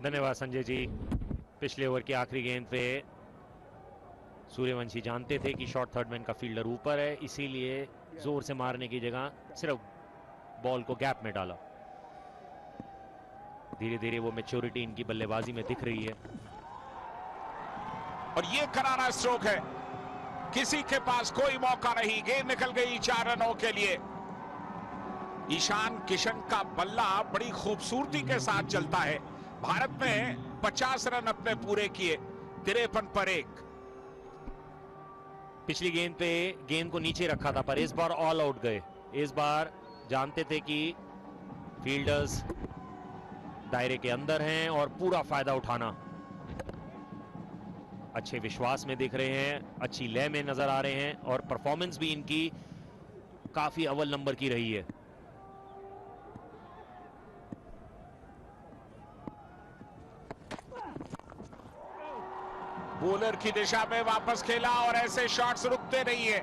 धन्यवाद संजय जी। पिछले ओवर की आखिरी गेंद पे सूर्यवंशी जानते थे कि शॉर्ट थर्ड मैन का फील्डर ऊपर है, इसीलिए जोर से मारने की जगह सिर्फ बॉल को गैप में डाला। धीरे धीरे वो मैच्योरिटी इनकी बल्लेबाजी में दिख रही है। और ये करारा स्ट्रोक है, किसी के पास कोई मौका नहीं, गेंद निकल गई 4 रनों के लिए। ईशान किशन का बल्ला बड़ी खूबसूरती के साथ चलता है। भारत ने 50 रन अपने पूरे किए, 53 पर 1। पिछली गेंद पे गेंद को नीचे रखा था, पर इस बार ऑल आउट गए। इस बार जानते थे कि फील्डर्स दायरे के अंदर हैं और पूरा फायदा उठाना। अच्छे विश्वास में दिख रहे हैं, अच्छी लय में नजर आ रहे हैं और परफॉर्मेंस भी इनकी काफी अव्वल नंबर की रही है। बॉलर की दिशा में वापस खेला और ऐसे शॉट्स रुकते नहीं है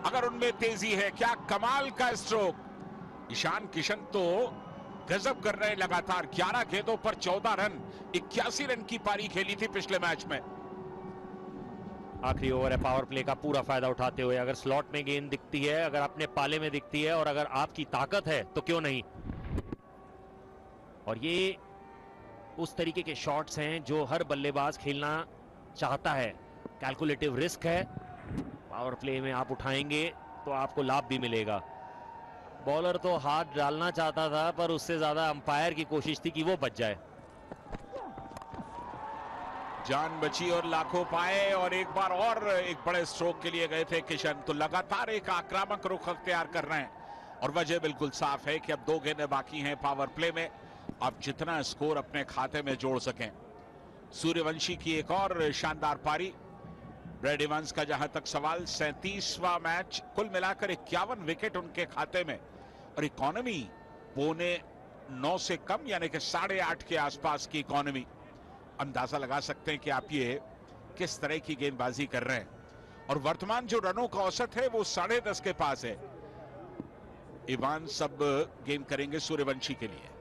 अगर उनमें तेजी है। क्या कमाल का स्ट्रोक। ईशान किशन तो गजब कर रहे हैं। लगातार 11 गेंदों पर 14 रन, 81 रन की पारी खेली थी पिछले मैच में। आखिरी ओवर है, पावर प्ले का पूरा फायदा उठाते हुए। अगर स्लॉट में गेंद दिखती है, अगर अपने पाले में दिखती है और अगर आपकी ताकत है तो क्यों नहीं। और ये उस तरीके के शॉट्स हैं जो हर बल्लेबाज खेलना चाहता है। कैलकुलेटिव रिस्क है, पावर प्ले में आप उठाएंगे तो आपको लाभ भी मिलेगा। बॉलर तो हाथ डालना चाहता था, पर उससे ज्यादा अंपायर की कोशिश थी कि वो बच जाए। जान बची और लाखों पाए और एक बार और एक बड़े स्ट्रोक के लिए गए थे किशन। तो लगातार एक आक्रामक रुख अख्तियार कर रहे हैं और वजह बिल्कुल साफ है कि अब 2 गेंदें बाकी हैं पावर प्ले में। अब जितना स्कोर अपने खाते में जोड़ सकें। सूर्यवंशी की एक और शानदार पारी। ब्रैड इवांस का जहां तक सवाल, 37वां मैच, कुल मिलाकर 51 विकेट उनके खाते में और इकोनॉमी 8.25 से कम, यानी कि 8.5 के आसपास की इकोनॉमी। अंदाजा लगा सकते हैं कि आप ये किस तरह की गेंदबाजी कर रहे हैं। और वर्तमान जो रनों का औसत है वो 10.5 के पास है। इवांस सब गेंद करेंगे सूर्यवंशी के लिए।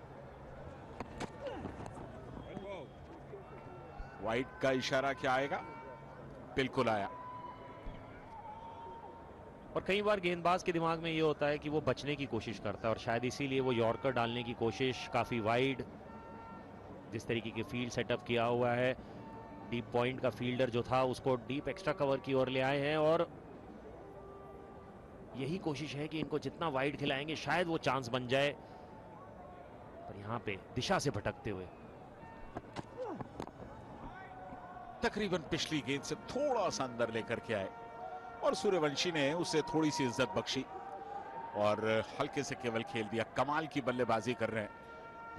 वाइड का इशारा क्या आएगा? बिल्कुल आया। और कई बार गेंदबाज के दिमाग में ये होता है कि वो बचने की कोशिश करता है और शायद इसीलिए वो यॉर्कर डालने की कोशिश, काफी वाइड जिस तरीके की फील्ड सेटअप किया हुआ है, डीप पॉइंट का फील्डर जो था उसको डीप एक्स्ट्रा कवर की ओर ले आए हैं। और यही कोशिश है कि इनको जितना वाइड खिलाएंगे शायद वो चांस बन जाए, पर यहां पे दिशा से भटकते हुए। तकरीबन पिछली गेंद से थोड़ा सा अंदर लेकर के आए और सूर्यवंशी ने उसे थोड़ी सी इज्जत बख्शी और हल्के से केवल खेल दिया। कमाल की बल्लेबाजी कर रहे हैं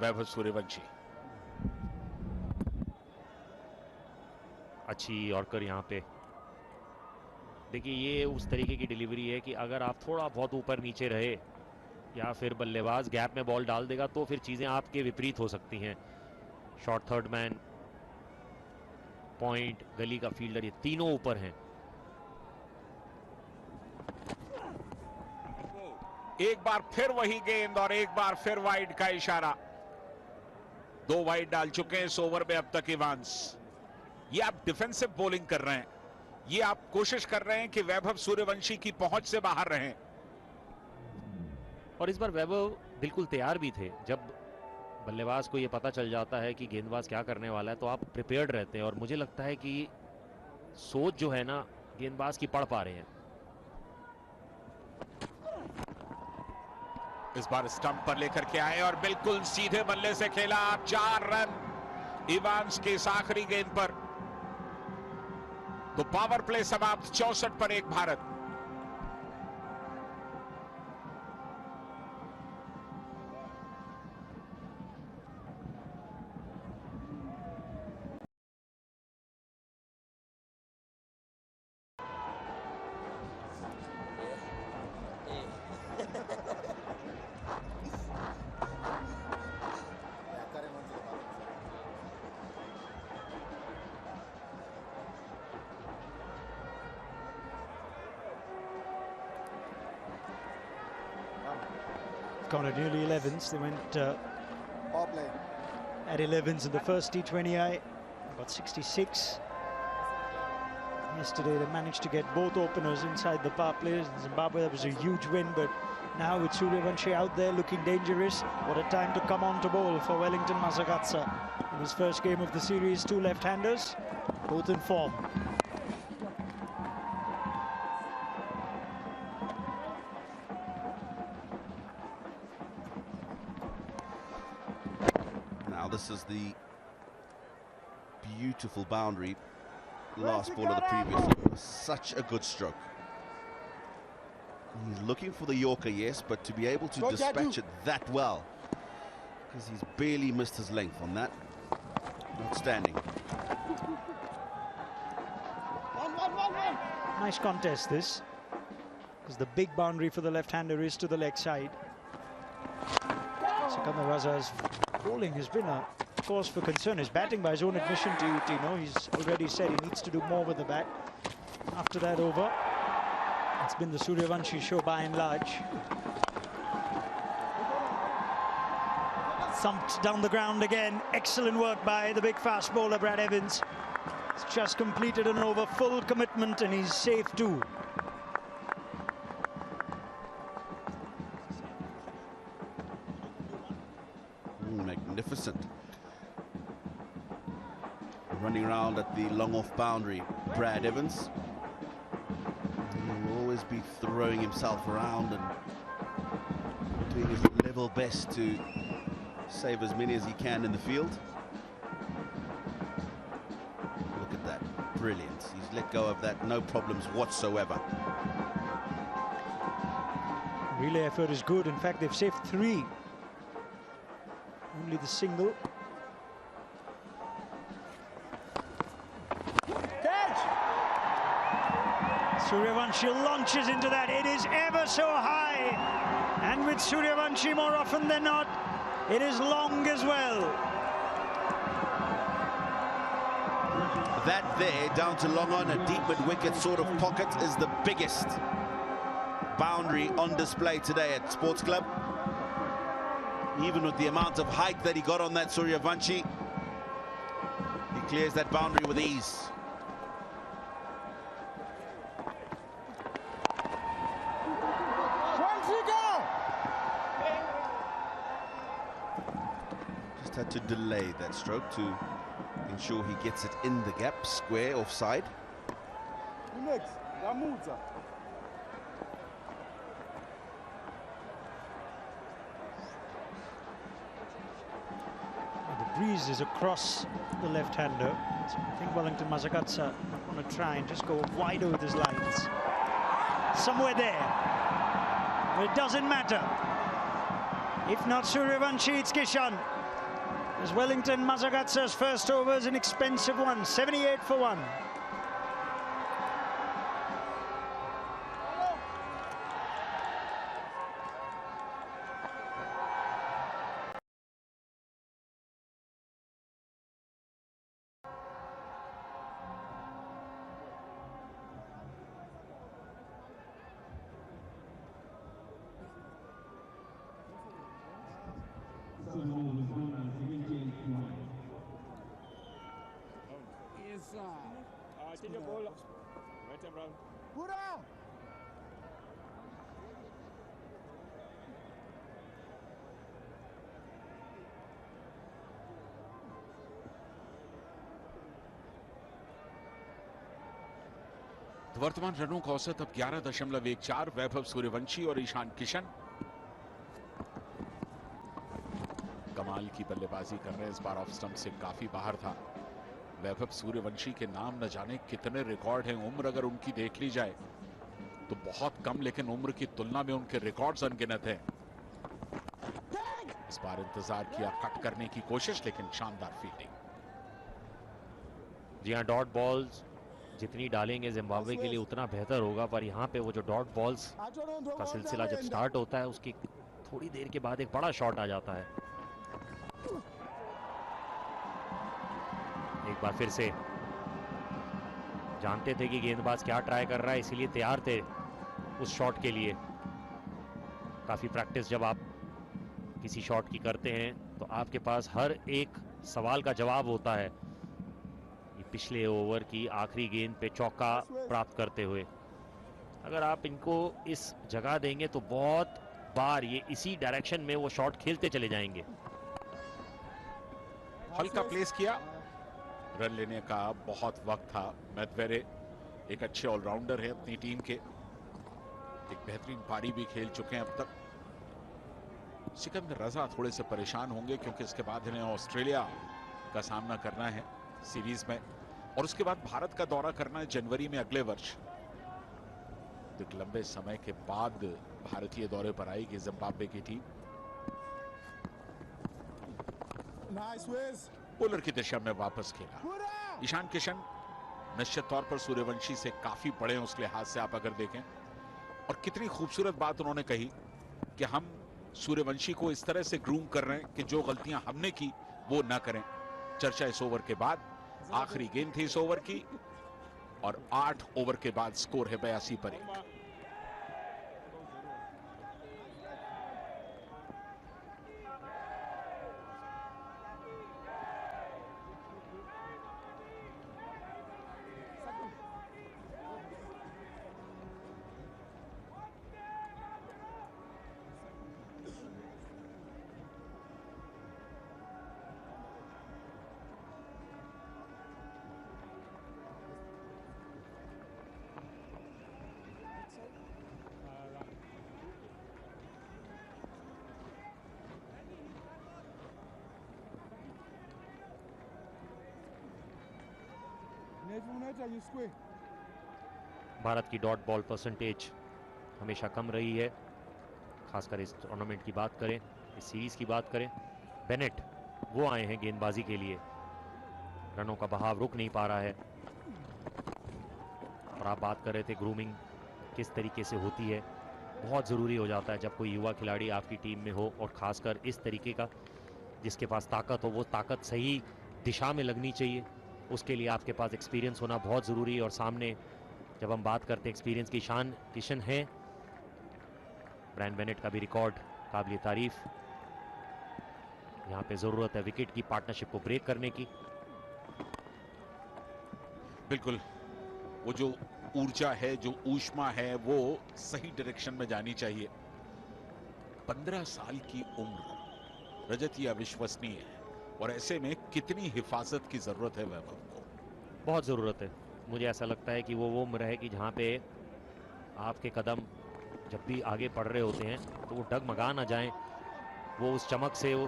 वैभव सूर्यवंशी। अच्छी यॉर्कर यहाँ पे। देखिए ये उस तरीके की डिलीवरी है कि अगर आप थोड़ा बहुत ऊपर नीचे रहे या फिर बल्लेबाज गैप में बॉल डाल देगा तो फिर चीजें आपके विपरीत हो सकती हैं। शॉर्ट थर्ड मैन, पॉइंट, गली का फील्डर, ये तीनों ऊपर हैं। एक बार फिर वही गेंद और एक बार फिर वाइड का इशारा। 2 वाइड डाल चुके हैं इस ओवर में अब तक इवांस। ये आप डिफेंसिव बॉलिंग कर रहे हैं, ये आप कोशिश कर रहे हैं कि वैभव सूर्यवंशी की पहुंच से बाहर रहें। और इस बार वैभव बिल्कुल तैयार भी थे। जब बल्लेबाज को ये पता चल जाता है कि गेंदबाज क्या करने वाला है तो आप प्रिपेयर्ड रहते हैं और मुझे लगता है कि सोच जो है ना गेंदबाज की पढ़ पा रहे हैं। इस बार स्टंप पर लेकर के आए और बिल्कुल सीधे बल्ले से खेला। 4 रन इवांस के इस आखिरी गेंद पर। तो पावर प्ले समाप्त, 64 पर 1 Bharat. Gone at nearly 11s. They went. Power play. at 11s in the first T20I, got 66. Yesterday they managed to get both openers inside the power play. In Zimbabwe, that was a huge win, but now with Suryavanshi out there looking dangerous, what a time to come on to bowl for Wellington Masakatsa. In his first game of the series, two left-handers, both in form. Now this is the beautiful boundary. Last ball of the previous over. Such a good stroke. He's looking for the Yorker, yes, but to be able to dispatch it that well, because he's barely missed his length on that. Outstanding. Nice contest this, because the big boundary for the left-hander is to the leg side. Sikandar Raza's bowling has been a cause for concern. His batting, by his own admission to you, Tino, he's already said he needs to do more with the bat. After that over, it's been the Suryavanshi show by and large. Thumped down the ground again. Excellent work by the big fast bowler Brad Evans. He's just completed an over, full commitment, and he's safe too. Magnificent. Running around at the long off boundary, Brad Evans. He will always be throwing himself around and doing his level best to save as many as he can in the field. Look at that, brilliant. He's let go of that, no problems whatsoever. Relay effort is good. In fact, they've saved 3. Only the single. Suryavanshi launches into that. It is ever so high. And with Suryavanshi, more often than not, it is long as well. That there, down to long on, a deep mid-wicket sort of pocket, is the biggest boundary on display today at Sports Club. Even with the amount of height that he got on that Suryavanshi, he clears that boundary with ease. Just had to delay that stroke to ensure he gets it in the gap, square offside. The breeze is across the left-hander. So I think Wellington Masakatsa want to try and just go wider with his lines. Somewhere there. But it doesn't matter. If not Suryavanshi, it's Kishan. As Wellington Masakatsa's first over is an expensive one, 78 for 1. वर्तमान रनों का औसत अब 11.14। वैभव सूर्यवंशी और ईशान किशन कमाल की बल्लेबाजी कर रहे हैं। इस बार ऑफ स्टंप से काफी बाहर था। वैभव सूर्यवंशी के नाम न जाने कितने रिकॉर्ड हैं। उम्र अगर उनकी देख ली जाए तो बहुत कम, लेकिन उम्र की तुलना में उनके रिकॉर्ड्स अनगिनत हैं। इस बार इंतजार किया कट करने की कोशिश, लेकिन शानदार फील्डिंग। जी हाँ, डॉट बॉल्स जितनी डालेंगे जिम्बाब्वे के लिए उतना बेहतर होगा, पर यहाँ पे वो जो डॉट बॉल्स का सिलसिला जब स्टार्ट होता है उसकी थोड़ी देर के बाद एक बड़ा शॉट आ जाता है। एक बार फिर से जानते थे कि गेंदबाज क्या ट्राई कर रहा है, इसीलिए तैयार थे उस शॉट के लिए। काफी प्रैक्टिस जब आप किसी शॉट की करते हैं तो आपके पास हर एक सवाल का जवाब होता है ये पिछले ओवर की आखिरी गेंद पे चौका प्राप्त करते हुए। अगर आप इनको इस जगह देंगे तो बहुत बार ये इसी डायरेक्शन में वो शॉट खेलते चले जाएंगे। हल्का प्लेस किया, रन लेने का बहुत वक्त था। मैथवेरे एक अच्छे ऑलराउंडर है अपनी टीम के, एक बेहतरीन पारी भी खेल चुके हैं अब तक। सिकंदर रजा थोड़े से परेशान होंगे क्योंकि इसके बाद इन्हें ऑस्ट्रेलिया का सामना करना है सीरीज में, और उसके बाद भारत का दौरा करना है जनवरी में अगले वर्ष। एक लंबे समय के बाद भारतीय दौरे पर आएगी जिम्बाब्वे की टीम। बॉलर की दिशा में वापस खेला ईशान किशन। निश्चित तौर पर सूर्यवंशी से काफी बड़े हैं उस लिहाज से आप अगर देखें, और कितनी खूबसूरत बात उन्होंने कही कि हम सूर्यवंशी को इस तरह से ग्रूम कर रहे हैं कि जो गलतियां हमने की वो ना करें। चर्चा इस ओवर के बाद, आखिरी गेंद थी इस ओवर की, और 8 ओवर के बाद स्कोर है 82 पर 1। भारत की डॉट बॉल परसेंटेज हमेशा कम रही है, खासकर इस टूर्नामेंट की बात करें, इस सीरीज की बात करें। बेनेट वो आए हैं गेंदबाजी के लिए, रनों का बहाव रुक नहीं पा रहा है। और आप बात कर रहे थे ग्रूमिंग किस तरीके से होती है, बहुत ज़रूरी हो जाता है जब कोई युवा खिलाड़ी आपकी टीम में हो, और ख़ासकर इस तरीके का जिसके पास ताकत हो। वो ताकत सही दिशा में लगनी चाहिए, उसके लिए आपके पास एक्सपीरियंस होना बहुत ज़रूरी है। और सामने जब हम बात करते हैं एक्सपीरियंस की, ईशान किशन है, ब्रायन बेनेट का भी रिकॉर्ड काबिल तारीफ। यहाँ पे ज़रूरत है विकेट की पार्टनरशिप को ब्रेक करने की। बिल्कुल, वो जो ऊर्जा है, जो ऊष्मा है, वो सही डायरेक्शन में जानी चाहिए। 15 साल की उम्र, रजत, ये अविश्वसनीय है, और ऐसे में कितनी हिफाजत की जरूरत है वैभव को। बहुत ज़रूरत है। मुझे ऐसा लगता है कि वो उम्र है कि जहाँ पे आपके कदम जब भी आगे बढ़ रहे होते हैं तो वो डगमगा ना जाएं, वो उस चमक से। वो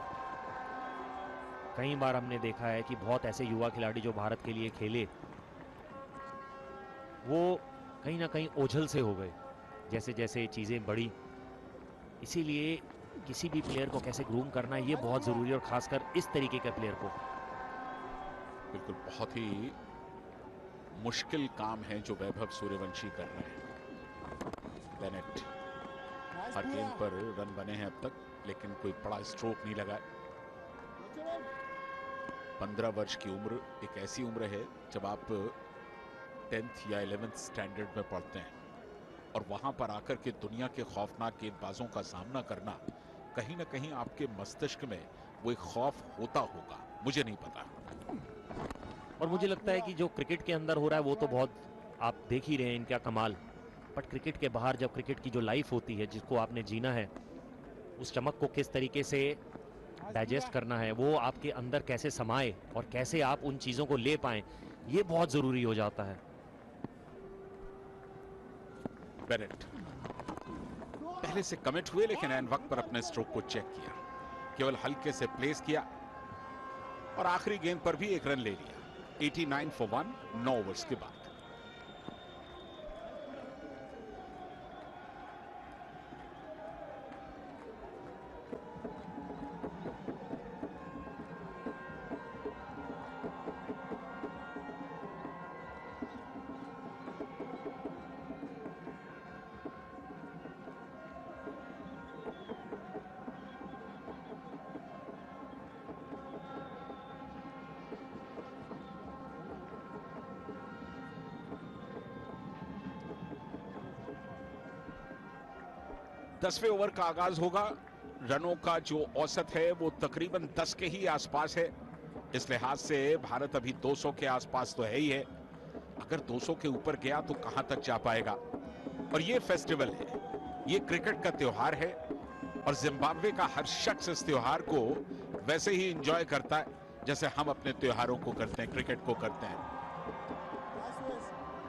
कई बार हमने देखा है कि बहुत ऐसे युवा खिलाड़ी जो भारत के लिए खेले, वो कहीं ना कहीं ओझल से हो गए जैसे जैसे चीज़ें बढ़ी। इसीलिए किसी भी प्लेयर को कैसे ग्रूम करना है ये बहुत ज़रूरी है, और ख़ासकर इस तरीके के प्लेयर को। बिल्कुल, बहुत ही मुश्किल काम है जो वैभव सूर्यवंशी कर रहे हैं। बेनेट, हर गेंद पर रन बने हैं अब तक, लेकिन कोई बड़ा स्ट्रोक नहीं लगा। 15 वर्ष की उम्र एक ऐसी उम्र है जब आप 10th या 11th स्टैंडर्ड में पढ़ते हैं, और वहां पर आकर के दुनिया के खौफनाक गेंदबाजों का सामना करना, कहीं ना कहीं आपके मस्तिष्क में वो एक खौफ होता होगा, मुझे नहीं पता। और मुझे लगता है कि जो क्रिकेट के अंदर हो रहा है वो तो बहुत आप देख ही रहे हैं इनका कमाल, बट क्रिकेट के बाहर जब क्रिकेट की जो लाइफ होती है जिसको आपने जीना है, उस चमक को किस तरीके से डाइजेस्ट करना है, वो आपके अंदर कैसे समाए और कैसे आप उन चीज़ों को ले पाएं, ये बहुत ज़रूरी हो जाता है। बेनेट पहले से कमिट हुए, लेकिन एन वक्त पर अपने स्ट्रोक को चेक किया, केवल हल्के से प्लेस किया, और आखिरी गेंद पर भी एक रन ले लिया। 89 for 1, 9 ओवर्स के बाद। दसवें ओवर का आगाज होगा। रनों का जो औसत है वो तकरीबन 10 के ही आसपास है। इस लिहाज से भारत अभी 200 के आसपास तो है ही है। अगर 200 के ऊपर गया तो कहां तक जा पाएगा। और ये फेस्टिवल है, ये क्रिकेट का त्योहार है और जिम्बाब्वे का हर शख्स इस त्योहार को वैसे ही एंजॉय करता है जैसे हम अपने त्योहारों को करते हैं, क्रिकेट को करते हैं।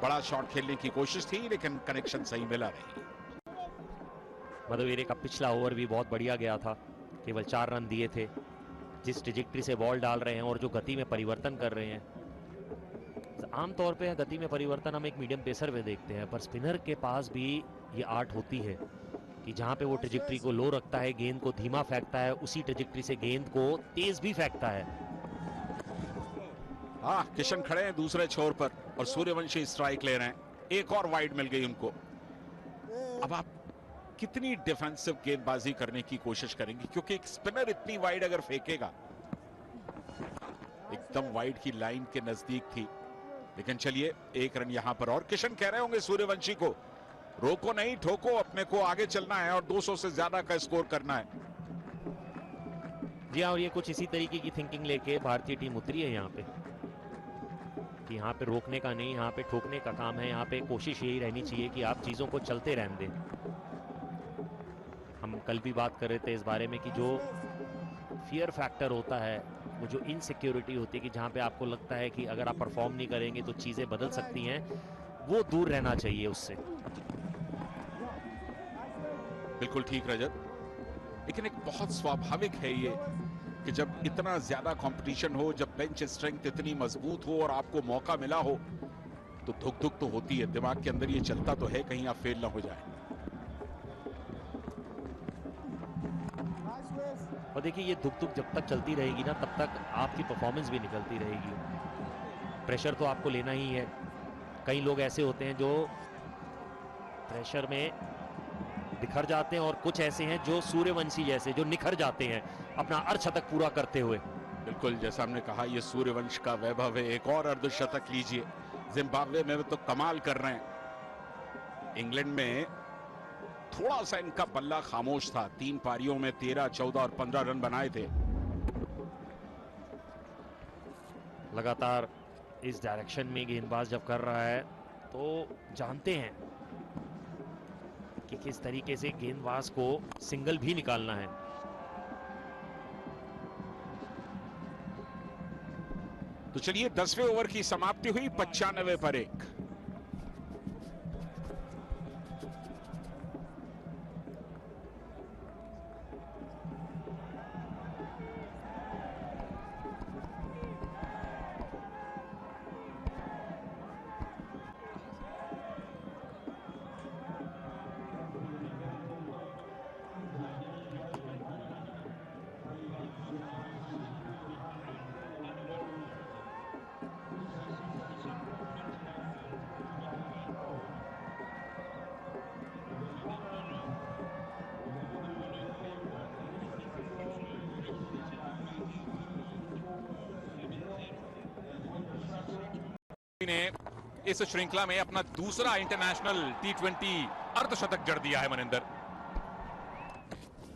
बड़ा शॉट खेलने की कोशिश थी लेकिन कनेक्शन सही मिला नहीं। मधुवीरे का पिछला ओवर भी बहुत बढ़िया गया था, केवल 4 रन दिए थे। जिस ट्रेजेक्टरी से बॉल डाल रहे हैं और जो गति में परिवर्तन कर रहे हैं, आमतौर पे गति में परिवर्तन हम एक मीडियम पेसर में देखते हैं, पर स्पिनर के पास भी ये आर्ट होती है कि जहां पे वो ट्रेजेक्टरी को लो रखता है, गेंद को धीमा फेंकता है, उसी ट्रेजेक्टरी से गेंद को तेज भी फेंकता है। हाँ, किशन खड़े हैं दूसरे छोर पर और सूर्यवंशी स्ट्राइक ले रहे हैं। एक और वाइड मिल गई उनको। अब आप कितनी डिफेंसिव गेंदबाजी करने की कोशिश करेंगे, क्योंकि एक स्पिनर इतनी वाइड अगर फेंकेगा, एकदम वाइड की लाइन के नजदीक थी। लेकिन चलिए, 1 रन यहां पर। और किशन कह रहे होंगे सूर्यवंशी को, रोको नहीं, ठोको, अपने को आगे चलना है और 200 से ज्यादा का स्कोर करना है। जी हाँ, और ये कुछ इसी तरीके की थिंकिंग लेके भारतीय टीम उतरी है यहाँ पे कि यहाँ पे रोकने का नहीं, यहाँ पे ठोकने का काम है। यहाँ पे कोशिश यही रहनी चाहिए कि आप चीजों को चलते रहने दें। हम कल भी बात कर रहे थे इस बारे में कि जो फियर फैक्टर होता है, वो जो इनसिक्योरिटी होती है कि जहाँ पे आपको लगता है कि अगर आप परफॉर्म नहीं करेंगे तो चीजें बदल सकती हैं, वो दूर रहना चाहिए उससे। बिल्कुल ठीक रजत, लेकिन एक बहुत स्वाभाविक है ये कि जब इतना ज्यादा कंपटीशन हो, जब बेंच स्ट्रेंथ इतनी मजबूत हो और आपको मौका मिला हो, तो धुक धुक तो होती है। दिमाग के अंदर ये चलता तो है कहीं आप फेल ना हो जाए। और देखिए, ये धुक धुक जब तक चलती रहेगी ना, तब तक आपकी परफॉर्मेंस भी निकलती रहेगी। प्रेशर तो आपको लेना ही है। कई लोग ऐसे होते हैं जो प्रेशर में बिखर जाते हैं और कुछ ऐसे हैं जो सूर्यवंशी जैसे जो निखर जाते हैं अपना अर्धशतक पूरा करते हुए। बिल्कुल, जैसा हमने कहा, ये सूर्यवंश का वैभव है। एक और अर्धशतक लीजिए। जिम्बाब्वे में तो कमाल कर रहे हैं। इंग्लैंड में थोड़ा सा इनका बल्ला खामोश था। 3 पारियों में 13, 14 और 15 रन बनाए थे। लगातार इस डायरेक्शन में गेंदबाज जब कर रहा है तो जानते हैं कि किस तरीके से गेंदबाज को सिंगल भी निकालना है। तो चलिए, 10वें ओवर की समाप्ति हुई 95 पर 1। ने इस श्रृंखला में अपना दूसरा इंटरनेशनल T20 अर्धशतक जड़ दिया है मनिंदर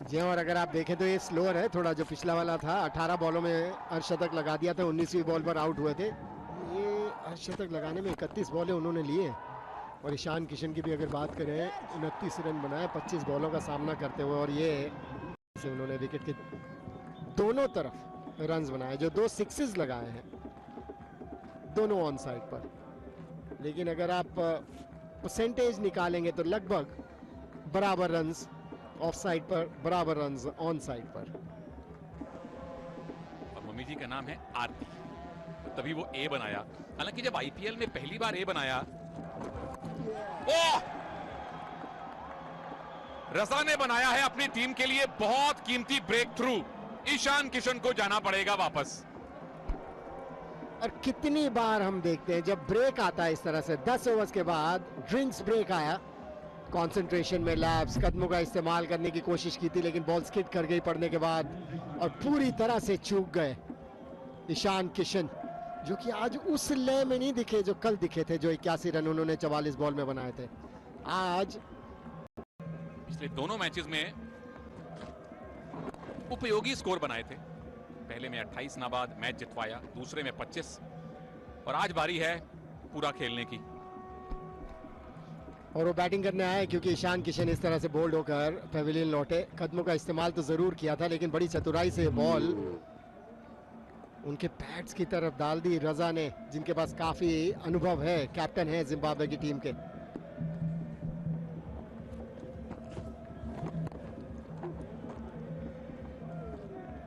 जी। और अगर आप देखें तो ये स्लोअर है थोड़ा, जो पिछला वाला था 18 बॉलों में अर्धशतक लगा दिया था, 19वीं बॉल पर आउट हुए थे। ये अर्धशतक लगाने में 31 बॉलें उन्होंने लिए। और ईशान किशन की भी अगर बात करें, 29 रन बनाए 25 बॉलों का सामना करते हुए। और ये से उन्होंने विकेट के दोनों तरफ रन्स बनाए, जो 2 सिक्सेस लगाए हैं दोनों ऑन साइड पर। लेकिन अगर आप परसेंटेज निकालेंगे तो लगभग बराबर रन्स ऑफ साइड पर, बराबर रन्स ऑन साइड पर। और मम्मी जी का नाम है आरती, तभी वो ए बनाया। हालांकि जब आईपीएल में पहली बार ए बनाया, ओह, रजा ने बनाया है अपनी टीम के लिए बहुत कीमती ब्रेक थ्रू। ईशान किशन को जाना पड़ेगा वापस। और कितनी बार हम देखते हैं जब ब्रेक आता है इस तरह से, 10 ओवर्स के बाद ड्रिंक्स ब्रेक आया, कंसंट्रेशन में लैप्स, कदमों का इस्तेमाल करने की कोशिश की थी लेकिन बॉल स्किड कर गई पड़ने के बाद, और पूरी तरह से चूक गए ईशान किशन, जो कि आज उस लय में नहीं दिखे जो कल दिखे थे, जो 81 रन उन्होंने 44 बॉल में बनाए थे। आज पिछले दोनों मैचेस में उपयोगी स्कोर बनाए थे। पहले में 28 नाबाद मैच जितवाया, दूसरे में 25, और आज बारी है पूरा खेलने की। और वो बैटिंग करने आए क्योंकि ईशान किशन इस तरह से बोल्ड होकर पेविलियन लौटे। कदमों का इस्तेमाल तो जरूर किया था, लेकिन बड़ी चतुराई से बॉल उनके पैड्स की तरफ डाल दी रजा ने, जिनके पास काफी अनुभव है, कैप्टन है जिम्बाब्वे की टीम के।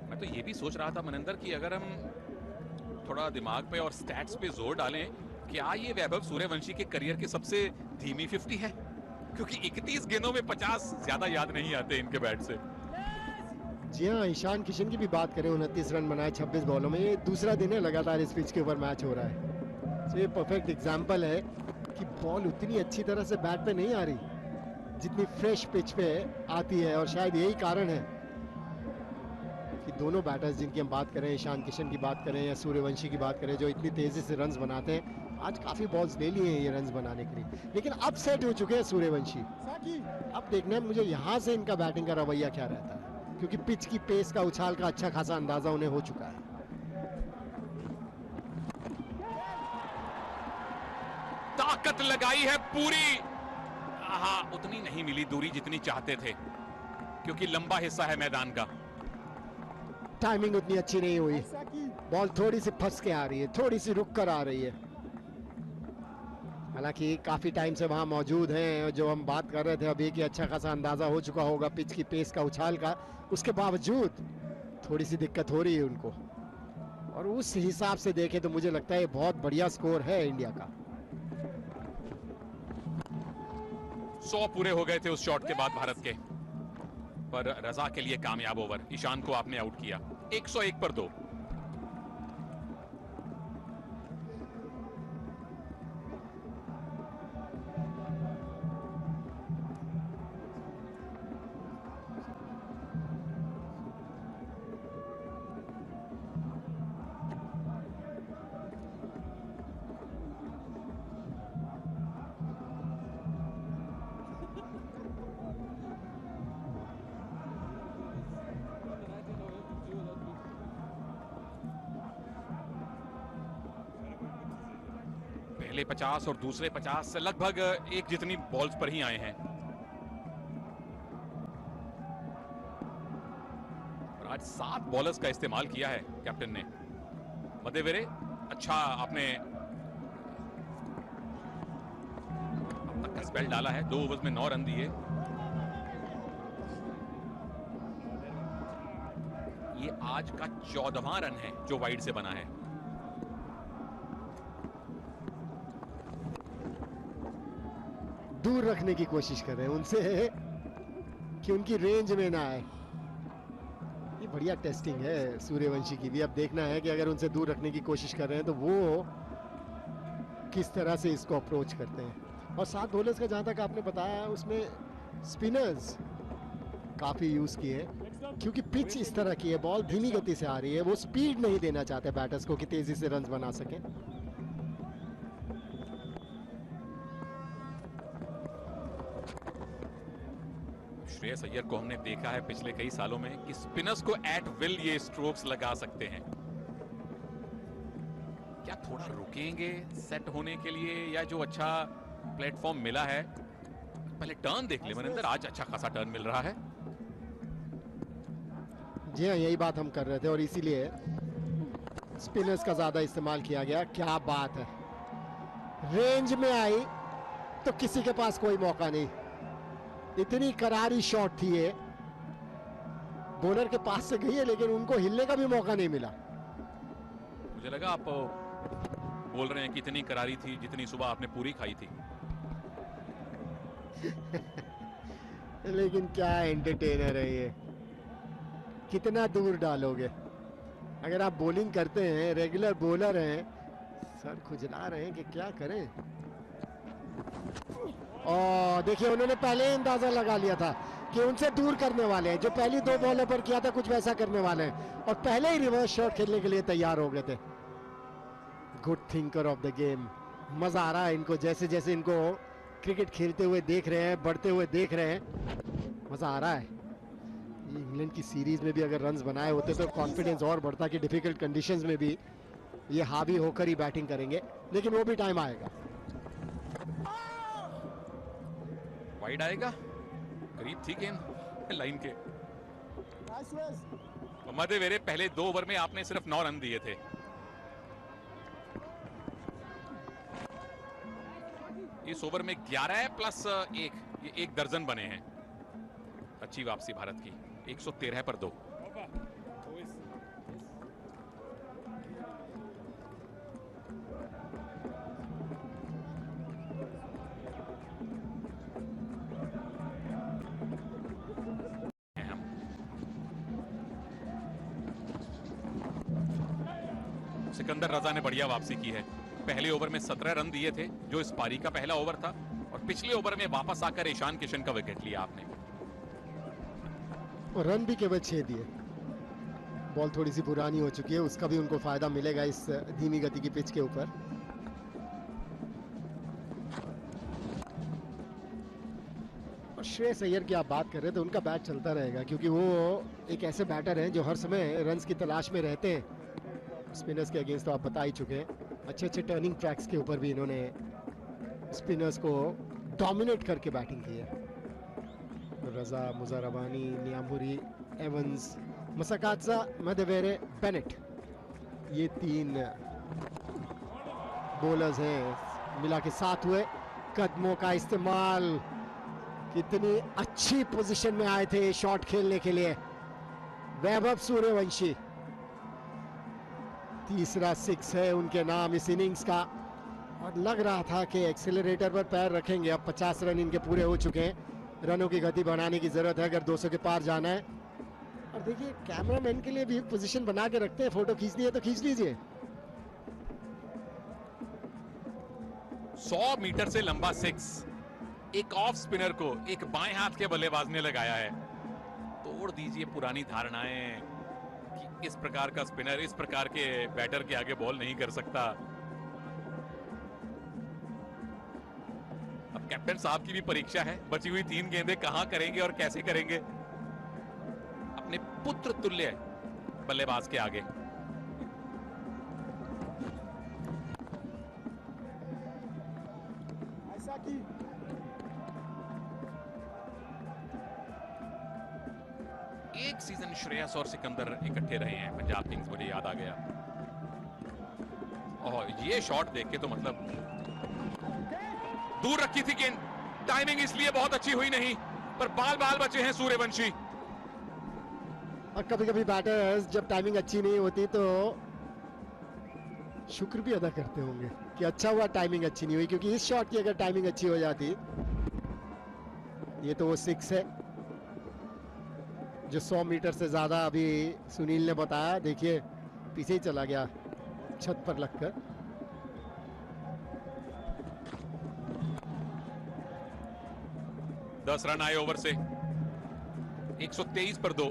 मैं तो ये भी सोच रहा था मनिंदर कि अगर हम थोड़ा दिमाग पे और स्टैट्स पे जोर डालें, क्या ये वैभव सूर्यवंशी के करियर की सबसे धीमी 50 है? क्योंकि 31 गेंदों में 50 ज्यादा याद नहीं आते इनके बैट से। जी हाँ, ईशान किशन की भी बात करें, 29 रन बनाए 26 बॉलों में। ये दूसरा दिन है लगातार इस पिच के ऊपर मैच हो रहा है। तो ये परफेक्ट एग्जांपल है कि बॉल उतनी अच्छी तरह से बैट पे नहीं आ रही जितनी फ्रेश पिच पे आती है, और शायद यही कारण है कि दोनों बैटर्स जिनकी हम बात करें, ईशान किशन की बात करें या सूर्यवंशी की बात करें, जो इतनी तेजी से रन्स बनाते हैं, आज काफी बॉल्स ले लिए हैं ये रन्स बनाने के लिए, लेकिन अब सेट हो चुके हैं सूर्यवंशी। अब देखना है मुझे यहाँ से इनका बैटिंग का रवैया क्या रहता है, क्योंकि पिच की पेस का, उछाल का अच्छा खासा अंदाजा उन्हें हो चुका है। ताकत लगाई है पूरी, हाँ उतनी नहीं मिली दूरी जितनी चाहते थे, क्योंकि लंबा हिस्सा है मैदान का। टाइमिंग उतनी अच्छी नहीं हुई, बॉल थोड़ी सी फंस के आ रही है, थोड़ी सी रुक कर आ रही है। हालांकि काफी टाइम से वहां मौजूद हैं, जो हम बात कर रहे थे अभी कि अच्छा खासा अंदाजा हो चुका होगा पिच की पेस का, उछाल का, उसके बावजूद थोड़ी सी दिक्कत हो रही है उनको। और उस हिसाब से देखें तो मुझे लगता है ये बहुत बढ़िया स्कोर है इंडिया का। 100 पूरे हो गए थे उस शॉट के बाद भारत के, पर रजा के लिए कामयाब ओवर। ईशान को आपने आउट किया 101 पर 2। पहले 50 और दूसरे 50 से लगभग एक जितनी बॉल्स पर ही आए हैं। और आज 7 बॉलर्स का इस्तेमाल किया है कैप्टन ने। मदेवेरे अच्छा आपने अब तक का स्पेल डाला है, 2 ओवर्स में 9 रन दिए। ये आज का 14वां रन है जो वाइड से बना है। दूर रखने की कोशिश कर रहे हैं उनसे कि उनकी रेंज में ना आए। ये बढ़िया टेस्टिंग है सूर्यवंशी की भी। अब देखना है कि अगर उनसे दूर रखने की कोशिश कर रहे हैं तो वो किस तरह से इसको अप्रोच करते हैं। और 7 बॉलर्स का जहां तक आपने बताया, उसमें स्पिनर्स काफी यूज किए, क्योंकि पिच इस तरह की है, बॉल धीमी गति से आ रही है, वो स्पीड नहीं देना चाहते बैटर्स को कि तेजी से रन बना सकें। श्रेयस अय्यर को हमने देखा है पिछले कई सालों में कि स्पिनर्स को एट विल ये स्ट्रोक्स लगा सकते हैं। क्या थोड़ा रुकेंगे सेट होने के लिए, या जो अच्छा प्लेटफॉर्म मिला है, पहले टर्न देख ले मनिंदर, आज अच्छा खासा टर्न मिल रहा है। जी हाँ, यही बात हम कर रहे थे और इसीलिए स्पिनर्स का ज्यादा इस्तेमाल किया गया। क्या बात है, रेंज में आई तो किसी के पास कोई मौका नहीं। इतनी करारी शॉट थी ये, बॉलर के पास से गई है लेकिन उनको हिलने का भी मौका नहीं मिला। मुझे लगा आप बोल रहे हैं कि इतनी करारी थी जितनी सुबह आपने पूरी खाई थी। लेकिन क्या एंटरटेनर है ये, कितना दूर डालोगे। अगर आप बॉलिंग करते हैं, रेगुलर बॉलर हैं, सर खुजला रहे हैं कि क्या करें। और देखिए उन्होंने पहले ही अंदाजा लगा लिया था कि उनसे दूर करने वाले हैं। जो पहली 2 बॉलों पर किया था कुछ वैसा करने वाले हैं, और पहले ही रिवर्स शॉट खेलने के लिए तैयार हो गए थे। Good thinker of the game. मजा आ रहा है इनको, जैसे जैसे इनको क्रिकेट खेलते हुए देख रहे हैं, बढ़ते हुए देख रहे हैं, मजा आ रहा है। ये इंग्लैंड की सीरीज में भी अगर रन्स बनाए होते तो कॉन्फिडेंस और बढ़ता कि डिफिकल्ट कंडीशंस में भी ये हावी होकर ही बैटिंग करेंगे, लेकिन वो भी टाइम आएगा। वाइड आएगा, करीब थी गेंद लाइन के। मधेवेरे पहले 2 ओवर में आपने सिर्फ 9 रन दिए थे। इस ओवर में 11 है प्लस 1, ये 1 दर्जन बने हैं। अच्छी वापसी भारत की, 113 पर 2। सिकंदर रजा ने बढ़िया वापसी की है। पहले ओवर में 17 रन दिए थे, जो इस पारी का पहला ओवर था, और पिछले ओवर में वापस आकर ईशान किशन का विकेट लिया आपने। और रन भी केवल 6 दिए। बॉल थोड़ी सी पुरानी हो चुकी है, उसका भी उनको फायदा मिलेगा इस धीमी गति की पिच के ऊपर। और श्रेयस अय्यर की आप बात कर रहे थे, उनका बैट चलता रहेगा क्योंकि वो एक ऐसे बैटर हैं जो हर समय रन्स की तलाश में रहते हैं। स्पिनर्स के अगेंस्ट तो आप बता ही चुके हैं, अच्छे अच्छे टर्निंग ट्रैक्स के ऊपर भी इन्होंने स्पिनर्स को डोमिनेट करके बैटिंग की है। रजा, मुजारबानी, नियामुरी, एवंस, मसाकात्सा, मधेवेरे, बेनेट, ये 3 बॉलर्स हैं, मिला के 7 हुए। कदमों का इस्तेमाल, कितनी अच्छी पोजीशन में आए थे शॉट खेलने के लिए वैभव सूर्यवंशी। तीसरा 6 है उनके नाम इस इनिंग्स का, और लग रहा था कि एक्सेलरेटर पर पैर रखेंगे। अब 50 रन इनके पूरे हो चुके हैं, रनों की गति बढ़ाने की जरूरत है अगर 200 के पार जाना है। और देखिए कैमरामैन के लिए भी पोजीशन बना के रखते हैं, फोटो खींचनी है तो खींच लीजिए। 100 मीटर से लंबा 6 एक ऑफ स्पिनर को एक बाएं हाथ के बल्लेबाज ने लगाया है। तोड़ दीजिए पुरानी धारणाएं कि इस प्रकार का स्पिनर इस प्रकार के बैटर के आगे बॉल नहीं कर सकता। अब कैप्टन साहब की भी परीक्षा है, बची हुई 3 गेंदें कहां करेंगे और कैसे करेंगे अपने पुत्र तुल्य बल्लेबाज के आगे। एक सीजन श्रेयस और सिकंदर इकट्ठे रहे हैं पंजाब किंग्स, मुझे याद आ गया। और ये शॉट देख के तो मतलब दूर रखी थी गेंद, टाइमिंग इसलिए बहुत अच्छी हुई नहीं, पर बाल बाल बचे हैं सूर्यवंशी। और कभी कभी बैटर्स जब टाइमिंग अच्छी नहीं होती तो शुक्र भी अदा करते होंगे कि अच्छा हुआ टाइमिंग अच्छी नहीं हुई, क्योंकि इस शॉट की अगर टाइमिंग अच्छी हो जाती, ये तो वो 6 है जो 100 मीटर से ज्यादा अभी सुनील ने बताया। देखिए पीछे ही चला गया छत पर लगकर। दस रन आए ओवर से, 123 पर 2।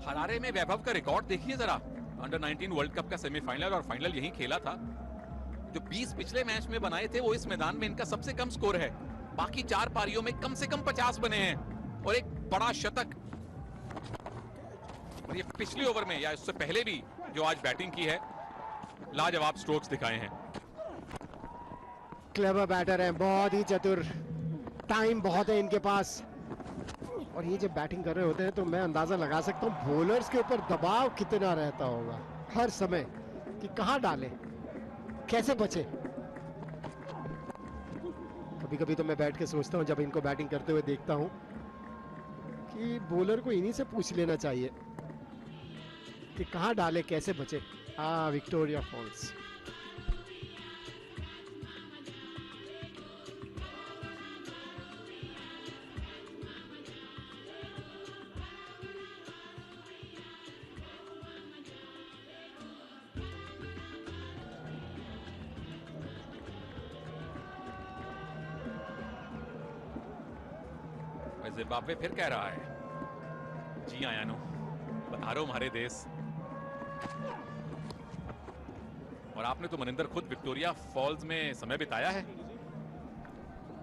हरारे में वैभव का रिकॉर्ड देखिए जरा, अंडर 19 वर्ल्ड कप का सेमीफाइनल और फाइनल यहीं खेला था। जो 20 पिछले मैच में बनाए थे वो इस मैदान में इनका सबसे कम स्कोर है। बाकी 4 पारियों में कम से कम 50 बने हैं और एक बड़ा शतक। और ये पिछले ओवर में या इससे पहले भी जो आज बैटिंग की है, लाजवाब स्ट्रोक्स दिखाए हैं। क्लेवर बैटर है, बहुत ही चतुर, टाइम बहुत है इनके पास। और ये जब बैटिंग कर रहे होते हैं तो मैं अंदाजा लगा सकता हूँ बॉलर्स के ऊपर दबाव कितना रहता होगा हर समय कि कहां डालें, कैसे बचे। कभी कभी तो मैं बैठ के सोचता हूँ जब इनको बैटिंग करते हुए देखता हूँ कि बॉलर को इन्हीं से पूछ लेना चाहिए कि कहां डाले, कैसे बचे। विक्टोरिया फॉल्स और जिम्बाब्वे फिर कह रहा है, जी आयानो, बता रहा हूं हमारे देश। और आपने तो मनिंदर खुद विक्टोरिया फॉल्स में समय बिताया है।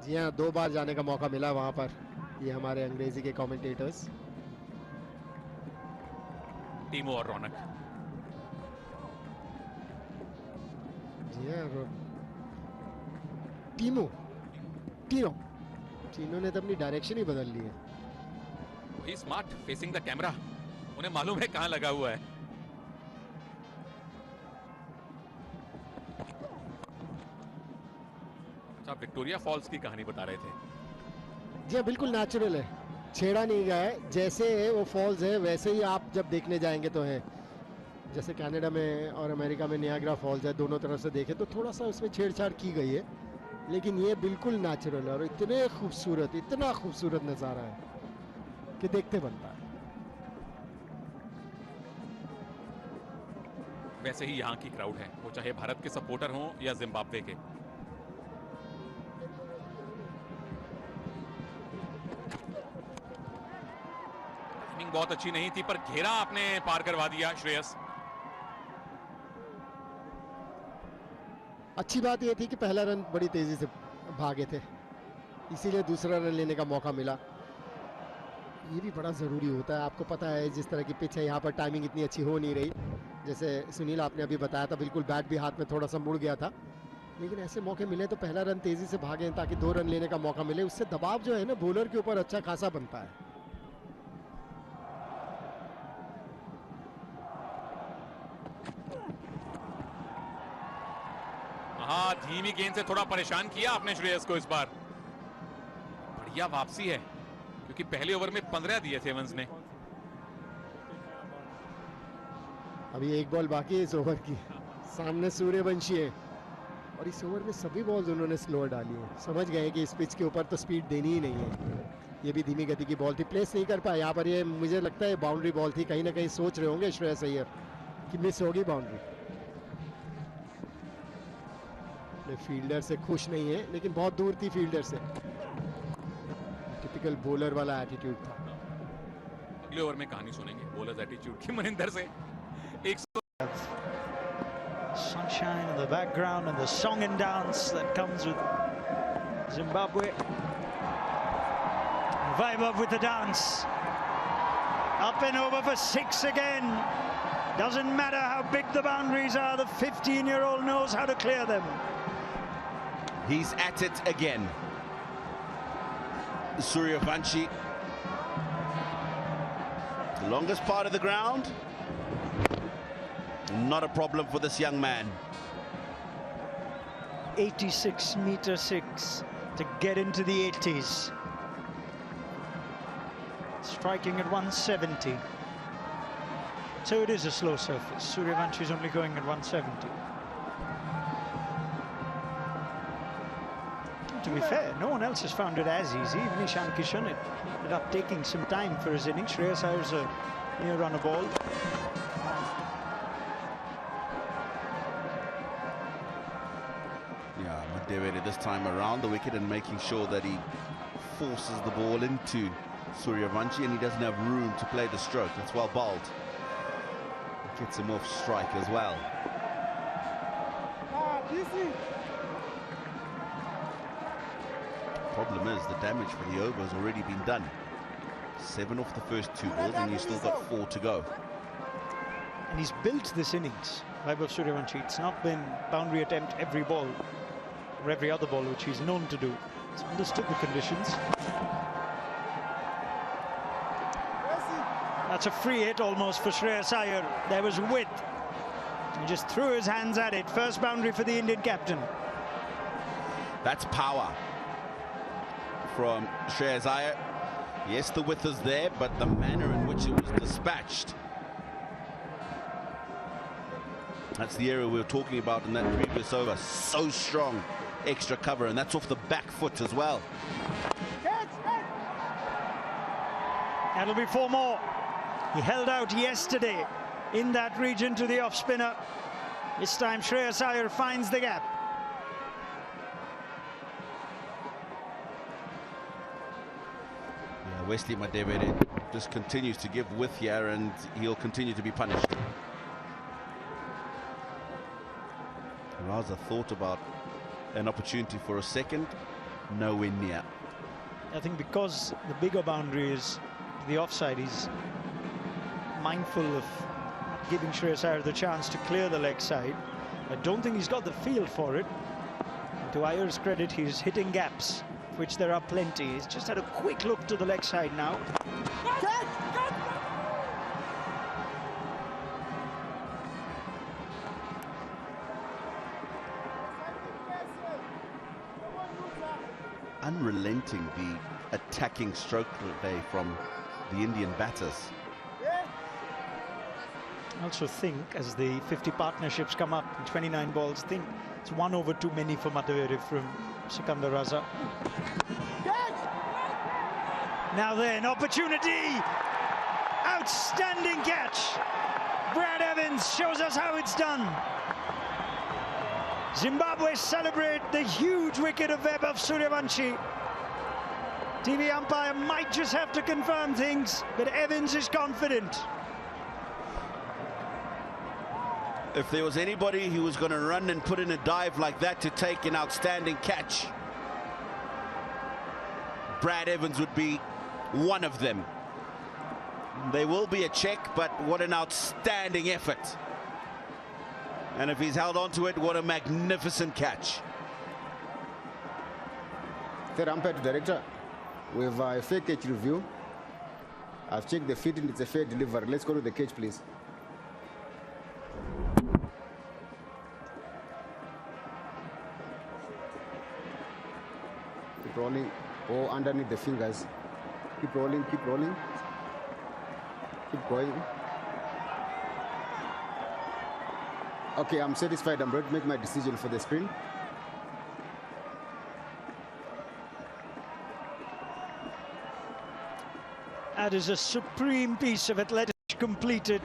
जी हाँ, 2 बार जाने का मौका मिला वहां पर। ये हमारे अंग्रेजी के कमेंटेटर्स टीमो और रौनक। जी हाँ, टीनो ने तो अपनी डायरेक्शन ही बदल ली है। वही स्मार्ट, फेसिंग द कैमरा, उन्हें मालूम है कहां लगा हुआ है। अच्छा, विक्टोरिया फॉल्स की कहानी बता रहे थे। जी हाँ, बिल्कुल नेचुरल है, छेड़ा नहीं गया है। जैसे वो फॉल्स है वैसे ही आप जब देखने जाएंगे तो है। जैसे कनाडा में और अमेरिका में नियाग्रा फॉल्स है, दोनों तरफ से देखें तो थोड़ा सा उसमें छेड़छाड़ की गई है, लेकिन ये बिल्कुल नेचुरल है और इतने खूबसूरत, इतना खूबसूरत नज़ारा है कि देखते बनता है। वैसे ही यहाँ की क्राउड है, वो चाहे भारत के सपोर्टर हों या जिम्बाब्वे के। टाइमिंग बहुत अच्छी नहीं थी, पर घेरा आपने पार करवा दिया श्रेयस। अच्छी बात यह थी कि पहला रन बड़ी तेजी से भागे थे, इसीलिए दूसरा रन लेने का मौका मिला। ये भी बड़ा ज़रूरी होता है। आपको पता है जिस तरह की पिच है यहाँ पर टाइमिंग इतनी अच्छी हो नहीं रही। जैसे सुनील आपने अभी बताया था, बिल्कुल बैट भी हाथ में थोड़ा सा मुड़ गया था, लेकिन ऐसे मौके मिले तो पहला रन तेजी से भागें ताकि 2 रन लेने का मौका मिले। उससे दबाव जो है ना बॉलर के ऊपर अच्छा खासा बनता है। हाँ, धीमी गेंद से थोड़ा परेशान किया आपने श्रेयस को इस बार। बढ़िया वापसी है, क्योंकि पहले ओवर में 15 दिए थे एवंस ने। अभी 1 बॉल बाकी है इस ओवर की। सामने सूर्यवंशी है और इस ओवर में सभी बॉल्स उन्होंने स्लोअर डाली है। समझ गए कि इस पिच के ऊपर तो स्पीड देनी ही नहीं है। ये भी धीमी गति की बॉल थी, प्लेस नहीं कर पाया यहाँ पर। ये मुझे लगता है बाउंड्री बॉल थी। कहीं ना कहीं सोच रहे होंगे श्रेयस अय्यर कि मिस होगी बाउंड्री। फील्डर से खुश नहीं है, लेकिन बहुत दूर थी फील्डर से। टिपिकल बॉलर वाला एटीट्यूड था। अगले ओवर में कहानी सुनेंगे बॉलर्स एटीट्यूड की मनिंदर से। Sunshine in the background and the song and dance that comes with Zimbabwe. Vibe up with the dance. Up and over for 6 again. Doesn't matter how big the boundaries are, the 15-year-old knows how to clear them. He's at it again. Suryavanshi. The longest part of the ground. Not a problem for this young man. 86 meter 6 to get into the 80s. Striking at 170. So it is a slow surface. Suryavanshi is only going at 170. To be fair, no one else has found it as easy. Even Ishan Kishan ended up taking some time for his innings. Shreyas Iyer's a near run a ball. Yeah, Madevere this time around the wicket and making sure that he forces the ball into Suryavanshi, and he doesn't have room to play the stroke. That's well bowled. Gets him off strike as well. Problem is the damage for the over has already been done. 7 off the first 2 balls, and you've still got 4 to go. And he's built this innings, Vaibhav Suryavanshi. It's not been boundary attempt every ball or every other ball, which he's known to do. He's understood the conditions. That's a free hit almost for Shreyas Iyer. There was width. He just threw his hands at it. First boundary for the Indian captain. That's power from Shreyas Iyer. Yes, the width is there, but the manner in which it was dispatched. That's the area we were talking about in that previous over. So strong, extra cover, and that's off the back foot as well. That'll be 4 more. He held out yesterday in that region to the off spinner. This time Shreyas Iyer finds the gap. Yeah, Wesley Madebere just continues to give width here, and he'll continue to be punished. Raza thought about an opportunity for a second, nowhere near. I think because the bigger boundary is the offside, he's mindful of giving Shreyas Iyer the chance to clear the leg side. I don't think he's got the feel for it. And to Iyer's credit, he's hitting gaps, which there are plenty. He's just had a quick look to the leg side now. Unrelenting, the attacking stroke play from the Indian batters. I also think, as the 50 partnerships come up in 29 balls, I think it's one over too many for Madebere from Sikandar Raza. Now then, opportunity! Outstanding catch! Brad Evans shows us how it's done. Zimbabwe celebrate the huge wicket of Vaibhav Sooryavanshi. TV umpire might just have to confirm things, but Evans is confident. If there was anybody who was going to run and put in a dive like that to take an outstanding catch, Brad Evans would be one of them. There will be a check, but what an outstanding effort. And if he's held on to it, what a magnificent catch. Third umpire to director, we have a fair catch review. I've checked the feet and it's a fair delivery. Let's go to the catch, please. Keep rolling. Oh, underneath the fingers. Keep rolling, keep rolling. Keep going. Okay, I'm satisfied. I'm ready to make my decision for the screen. That is a supreme piece of athletics completed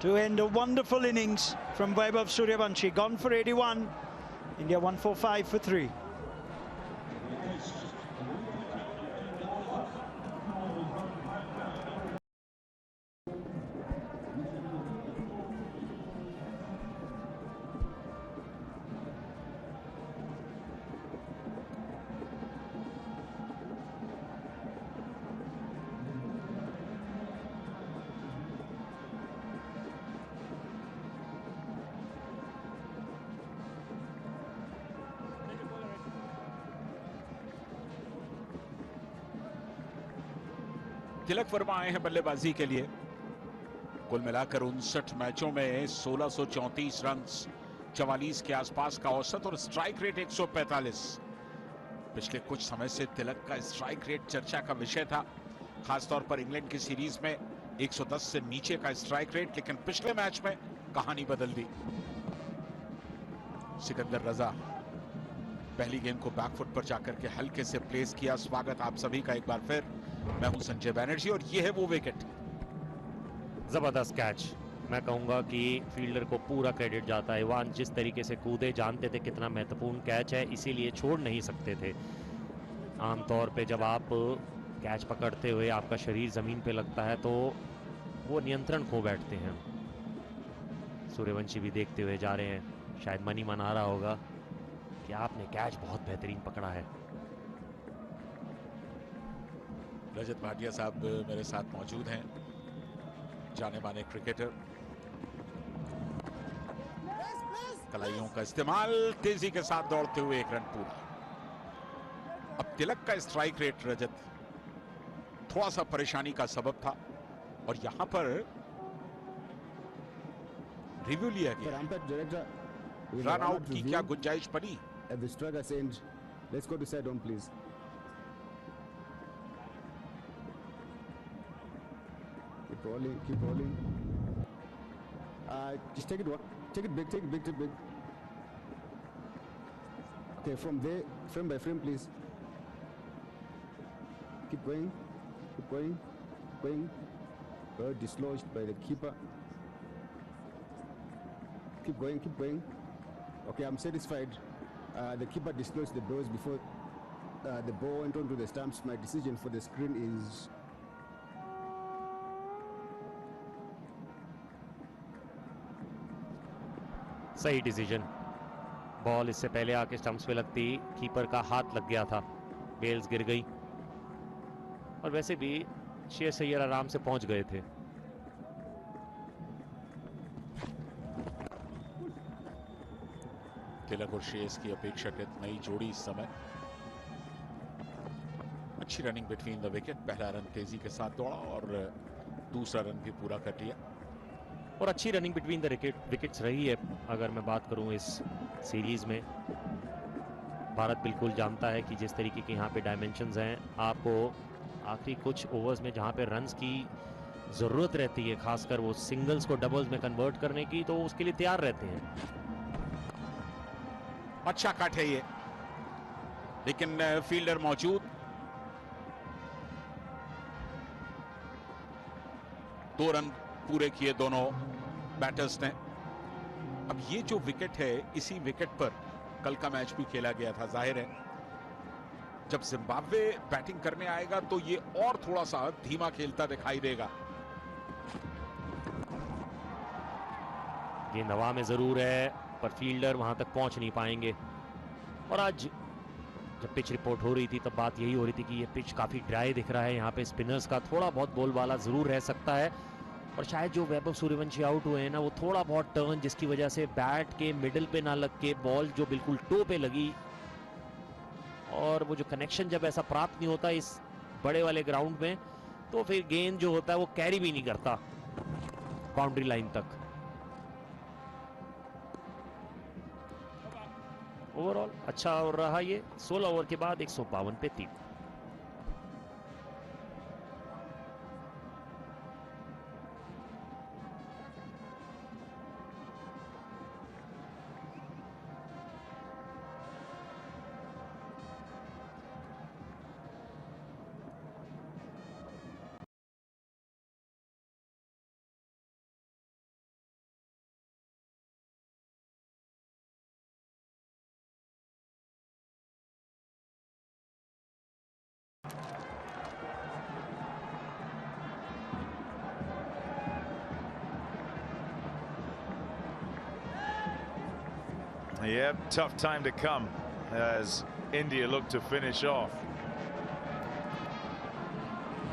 to end a wonderful innings from Vaibhav Sooryavanshi. Gone for 81. India 145 for 3. Tilak Varma आए हैं बल्लेबाजी के लिए। कुल मिलाकर 59 मैचों में 1634 run, 44 के आसपास का औसत और स्ट्राइक रेट 145। पिछले कुछ समय से तिलक का स्ट्राइक रेट चर्चा का विषय था, खासतौर पर इंग्लैंड की सीरीज में 110 से नीचे का स्ट्राइक रेट, लेकिन पिछले मैच में कहानी बदल दी। सिकंदर रजा पहली गेंद को बैकफुट पर जाकर के हल्के से प्लेस किया। स्वागत आप सभी का एक बार फिर। मैं हूं संजय बैनर्जी और ये है वो विकेट। जबरदस्त कैच। मैं कहूंगा कि फील्डर को पूरा क्रेडिट जाता है। इवान जिस तरीके से कूदे, जानते थे कितना महत्वपूर्ण कैच है, इसीलिए छोड़ नहीं सकते थे। आमतौर पे जब आप कैच पकड़ते हुए आपका शरीर ज़मीन पे लगता है तो वो नियंत्रण खो बैठते हैं। सूर्यवंशी भी देखते हुए जा रहे हैं, शायद मनी मना रहा होगा कि आपने कैच बहुत बेहतरीन पकड़ा है। रजत भाटिया साहब मेरे साथ मौजूद हैं, जाने माने क्रिकेटर। कलाइयों का इस्तेमाल, तेजी के साथ दौड़ते हुए 1 रन पूरा। अब तिलक का स्ट्राइक रेट रजत थोड़ा सा परेशानी का सबब था और यहां पर रिव्यू लिया गया। रन आउट की क्या गुंजाइश बनी? At the striker's end, let's go to side on, please. Keep rolling, keep rolling. Just take it big, take it big, take it big. Okay, from there, frame by frame, please. Keep going, keep going, going. Well dislodged by the keeper. Keep going, keep going. Okay, I'm satisfied. The keeper dislodged the balls before the ball went onto the stumps. My decision for the screen is सही decision. Ball इससे पहले आके stumps पे लगती, keeper का हाथ लग गया था, बेल्स गिर गई और वैसे भी श्रेयस अय्यर आराम से पहुंच गए थे। तिलक और श्रेयस की अपेक्षाकृत नई जोड़ी इस समय। अच्छी रनिंग बिटवीन द विकेट, पहला रन तेजी के साथ दौड़ा और दूसरा रन भी पूरा कर लिया। और अच्छी रनिंग बिटवीन द विकेट्स रही है। अगर मैं बात करूं इस सीरीज में, भारत बिल्कुल जानता है कि जिस तरीके के यहाँ पे डायमेंशंस हैं, आपको आखिरी कुछ ओवर्स में जहाँ पे रन्स की ज़रूरत रहती है, खासकर वो सिंगल्स को डबल्स में कन्वर्ट करने की, तो उसके लिए तैयार रहते हैं। अच्छा कट है ये, लेकिन फील्डर मौजूद। 2 रन पूरे किए दोनों बैटर्स ने। अब ये जो विकेट है, इसी विकेट पर कल का मैच भी खेला गया था। जाहिर है जब जिम्बाब्वे बैटिंग करने आएगा तो ये और थोड़ा सा धीमा खेलता दिखाई देगा। गेंद हवा में जरूर है पर फील्डर वहां तक पहुंच नहीं पाएंगे। और आज जब पिच रिपोर्ट हो रही थी तब बात यही हो रही थी कि ये पिच काफी ड्राई दिख रहा है, यहाँ पे स्पिनर्स का थोड़ा बहुत बोल वाला जरूर रह सकता है। और शायद जो वैभव सूर्यवंशी आउट हुए हैं ना, वो थोड़ा बहुत टर्न जिसकी वजह से बैट के मिडिल पे ना लग के बॉल जो बिल्कुल टो पे लगी, और वो जो कनेक्शन जब ऐसा प्राप्त नहीं होता इस बड़े वाले ग्राउंड में, तो फिर गेंद जो होता है वो कैरी भी नहीं करता बाउंड्री लाइन तक। ओवरऑल अच्छा और रहा ये। 16 ओवर के बाद 152 पे 3। Yep, tough time to come as India look to finish off.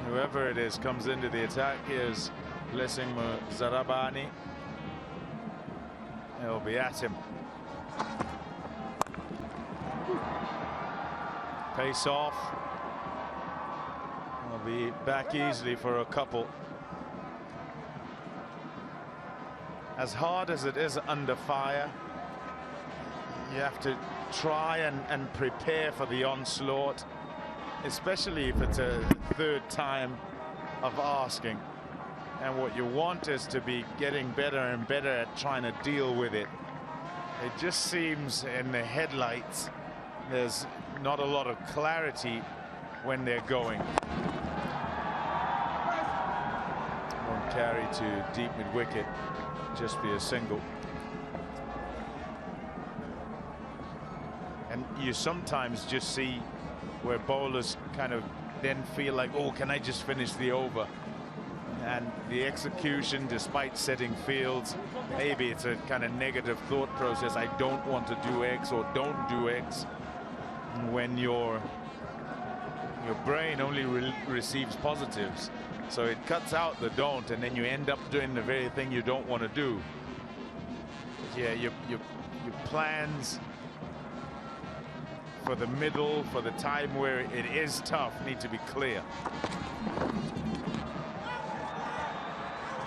Whoever it is comes into the attack. Here's Blessing Zarabani. He'll be at him. Pace off. He'll be back easily for a couple. As hard as it is under fire, you have to try and prepare for the onslaught, especially if it's a third time of asking. And what you want is to be getting better and better at trying to deal with it. It just seems in the headlights there's not a lot of clarity when they're going. Won't carry to deep mid wicket, just be a single. And you sometimes just see where bowlers kind of then feel like, oh, can I just finish the over? And the execution, despite setting fields, maybe it's a kind of negative thought process. I don't want to do X or don't do X. When your brain only receives positives. So it cuts out the don't, and then you end up doing the very thing you don't want to do. Yeah, your plans for the middle, for the time where it is tough, need to be clear.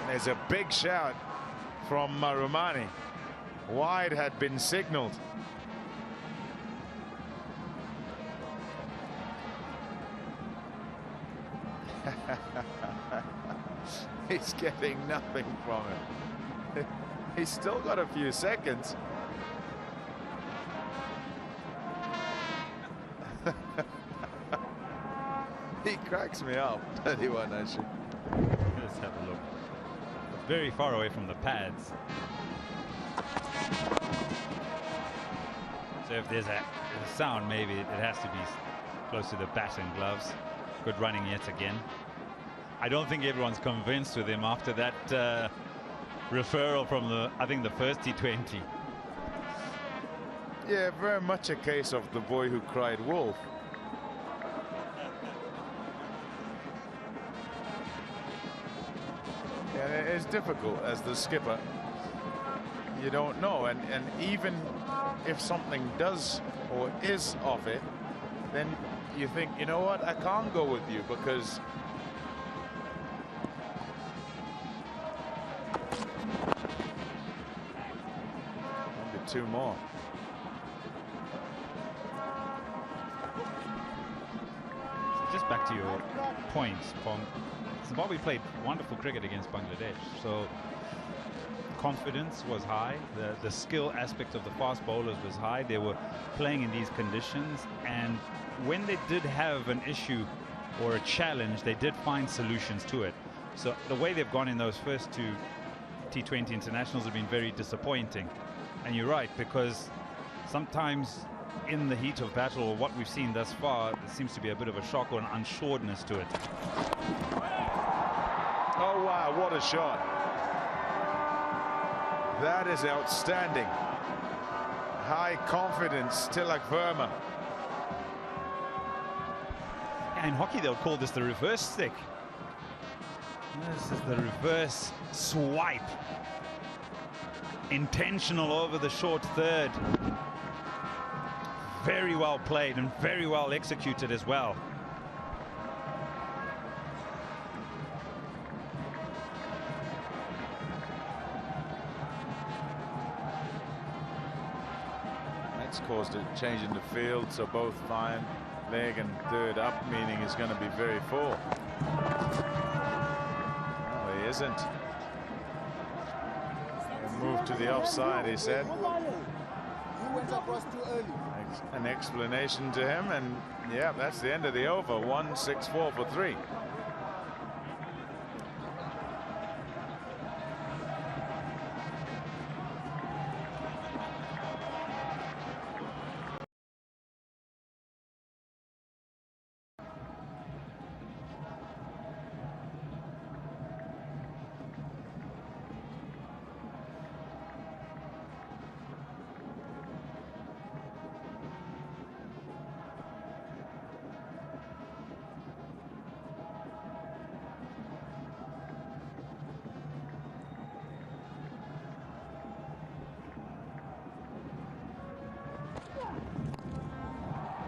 There's a big shout from Rumani. Wide had been signaled. He's getting nothing from him. He's still got a few seconds. He cracks me up, anyone actually. Let's have a look. Very far away from the pads. So if there's a sound, maybe it has to be close to the bat and gloves. Good running yet again. I don't think everyone's convinced with him after that referral from I think the first T20. Yeah, very much a case of the boy who cried wolf. And it's difficult as the skipper. You don't know, and even if something does or is of it, then you think, you know what, I can't go with you because maybe two more. Just back to your points, Pong. Zimbabwe played wonderful cricket against Bangladesh, so confidence was high, the skill aspect of the fast bowlers was high. They were playing in these conditions, and when they did have an issue or a challenge, they did find solutions to it. So the way they've gone in those first two T20 internationals have been very disappointing. And you're right, because sometimes in the heat of battle, or what we've seen thus far, there seems to be a bit of a shock or an unsureness to it. Oh wow, what a shot. That is outstanding. High confidence, Tilak Verma. In hockey, they'll call this the reverse stick. This is the reverse swipe. Intentional over the short third. Very well played and very well executed as well. That's caused a change in the field, so both fine leg and third up, meaning he's going to be very full. No, he isn't. He'll move to the offside, he said. He went across too early. An explanation to him, and yeah, that's the end of the over. 1-6-4 for 3.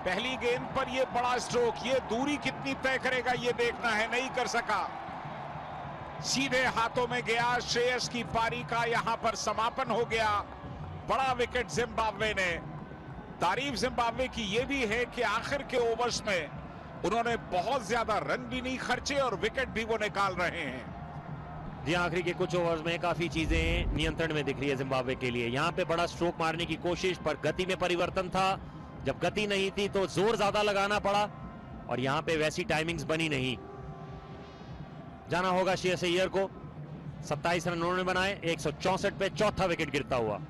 पहली गेंद पर ये बड़ा stroke, ये दूरी कितनी तय करेगा ये देखना है, नहीं कर सका, सीधे हाथों में गया। श्रेयस की पारी का यहां पर समापन हो गया। बड़ा विकेट जिम्बाब्वे ने। तारीफ जिम्बाब्वे की ये भी है कि आखिर के ओवर्स में उन्होंने बहुत ज्यादा रन भी नहीं खर्चे और विकेट भी वो निकाल रहे हैं। जी, आखिरी के कुछ ओवर्स में काफी चीजें नियंत्रण में दिख रही है जिम्बाब्वे के लिए। यहाँ पे बड़ा स्ट्रोक मारने की कोशिश, पर गति में परिवर्तन था। जब गति नहीं थी तो जोर ज्यादा लगाना पड़ा और यहाँ पे वैसी टाइमिंग्स बनी नहीं। जाना होगा श्रेयस अय्यर को। 27 रन उन्होंने बनाए, 164 पे चौथा विकेट गिरता हुआ।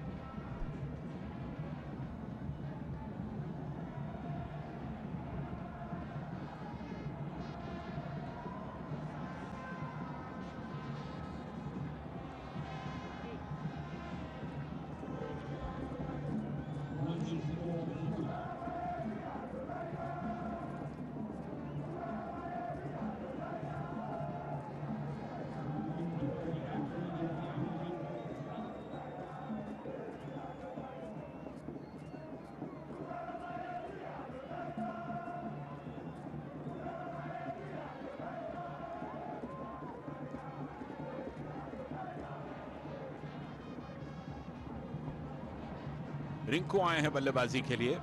रिंकू आए हैं बल्लेबाजी के लिए।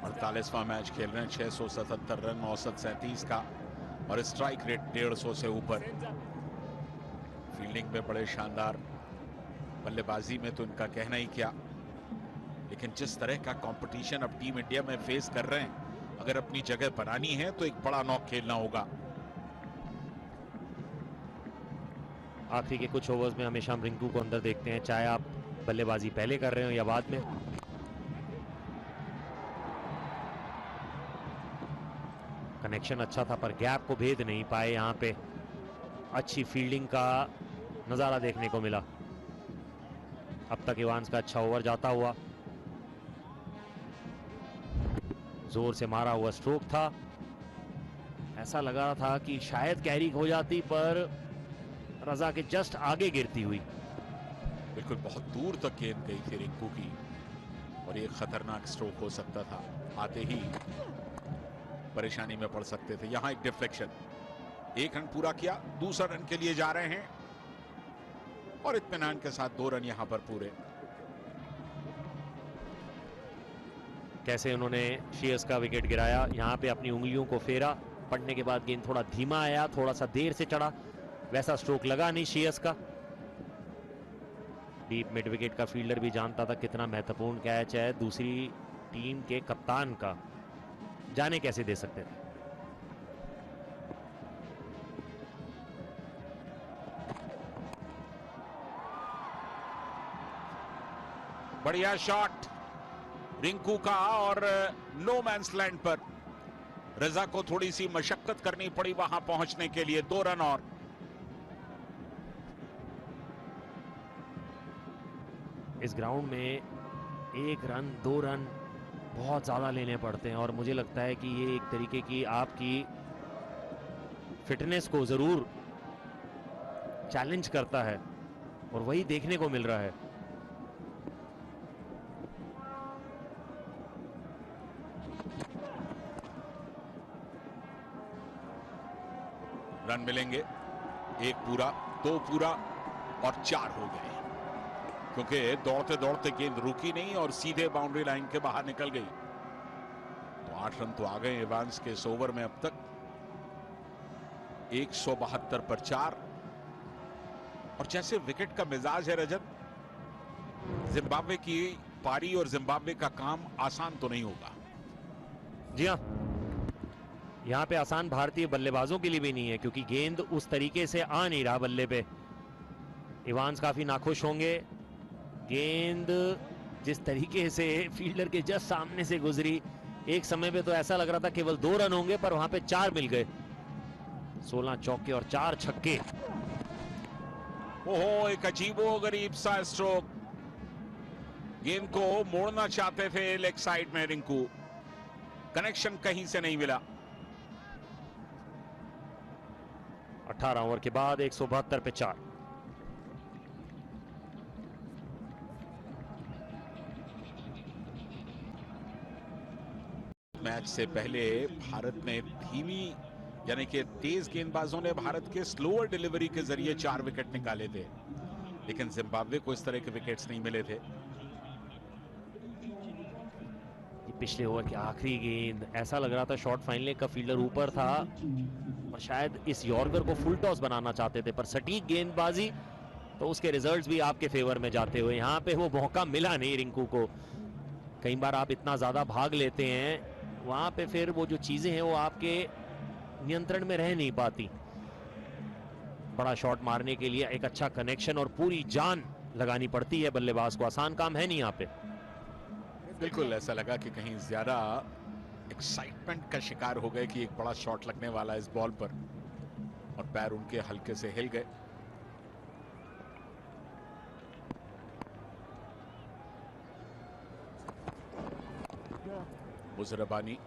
48वां मैच खेल रहे हैं। 677 रन, औसत 37 का और स्ट्राइक रेट 150 से ऊपर। फील्डिंग में बड़े शानदार, बल्लेबाजी में तो इनका कहना ही क्या। लेकिन जिस तरह का कंपटीशन अब टीम इंडिया में फेस कर रहे हैं, अगर अपनी जगह बनानी है तो एक बड़ा नॉक खेलना होगा। आखिरी के कुछ ओवर्स में हमेशा हम रिंकू को अंदर देखते हैं, चाहे आप बल्लेबाजी पहले कर रहे हो या बाद में। कनेक्शन अच्छा था पर गैप को भेद नहीं पाए। यहाँ पे अच्छी फील्डिंग का नजारा देखने को मिला। अब तक इवांस का अच्छा ओवर जाता हुआ। जोर से मारा हुआ स्ट्रोक था, ऐसा लगा था कि शायद कैरी हो जाती, पर रजा के जस्ट आगे गिरती हुई। बिल्कुल बहुत दूर तक गेंद गई थी रिंकू की और ये खतरनाक स्ट्रोक हो सकता था, आते ही परेशानी में पड़ सकते थे। यहां एक डिफ्लेक्शन, 1 रन पूरा किया, दूसरा रन के लिए जा रहे हैं और इत्मीनान के साथ 2 रन यहां पर पूरे। कैसे उन्होंने शेयर्स का विकेट गिराया, यहां पे अपनी उंगलियों को फेरा, पड़ने के बाद गेंद थोड़ा धीमा आया, थोड़ा सा देर से चढ़ा, वैसा स्ट्रोक लगा नहीं शेयर्स का। डीप मिड विकेट का फील्डर भी जानता था कितना महत्वपूर्ण कैच है दूसरी टीम के कप्तान का, जाने कैसे दे सकते थे। बढ़िया शॉट रिंकू का और नो मैंस लैंड पर रजा को थोड़ी सी मशक्कत करनी पड़ी वहां पहुंचने के लिए। 2 रन और। इस ग्राउंड में 1 रन 2 रन बहुत ज्यादा लेने पड़ते हैं और मुझे लगता है कि ये एक तरीके की आपकी फिटनेस को जरूर चैलेंज करता है और वही देखने को मिल रहा है। रन मिलेंगे, 1 पूरा, 2 पूरा और 4 हो गए, क्योंकि दौड़ते दौड़ते गेंद रुकी नहीं और सीधे बाउंड्री लाइन के बाहर निकल गई। तो 8 रन तो आ गए इवांस के इस ओवर में अब तक। 172 पर 4। और जैसे विकेट का मिजाज है रजत, जिम्बाब्वे की पारी और जिम्बाब्वे का काम आसान तो नहीं होगा। जी हाँ, यहाँ पे आसान भारतीय बल्लेबाजों के लिए भी नहीं है, क्योंकि गेंद उस तरीके से आ नहीं रहा बल्ले पे। इवांस काफी नाखुश होंगे। गेंद जिस तरीके से फील्डर के जस्ट सामने से गुजरी, एक समय पे तो ऐसा लग रहा था केवल 2 रन होंगे, पर वहां पे 4 मिल गए। 16 चौके और 4 छक्के। ओहो, एक अजीबो गरीब सा स्ट्रोक। गेंद को मोड़ना चाहते थे लेग साइड में रिंकू, कनेक्शन कहीं से नहीं मिला। 18 ओवर के बाद 172 पे 4। मैच से पहले भारत ने धीमी यानी कि तेज गेंदबाजों ने भारत के स्लोअर डिलीवरी के जरिए 4 विकेट निकाले थे, लेकिन जिम्बाब्वे को इस तरह के विकेट्स नहीं मिले थे। पिछले ओवर की आखिरी गेंद, ऐसा लग रहा था शॉट फाइनल का फील्डर ऊपर था और शायद इस यॉर्कर को फुल टॉस बनाना चाहते थे, पर सटीक गेंदबाजी तो उसके रिजल्ट्स भी आपके फेवर में जाते हुए। यहाँ पे वो मौका मिला नहीं रिंकू को। कई बार आप इतना ज्यादा भाग लेते हैं, वहां पे फिर वो जो चीजें हैं वो आपके नियंत्रण में रह नहीं पाती। बड़ा शॉट मारने के लिए एक अच्छा कनेक्शन और पूरी जान लगानी पड़ती है बल्लेबाज को, आसान काम है नहीं यहाँ पे। बिल्कुल ऐसा लगा कि कहीं ज्यादा एक्साइटमेंट का शिकार हो गए कि एक बड़ा शॉट लगने वाला है इस बॉल पर, और पैर उनके हल्के से हिल गए। मुजरबानी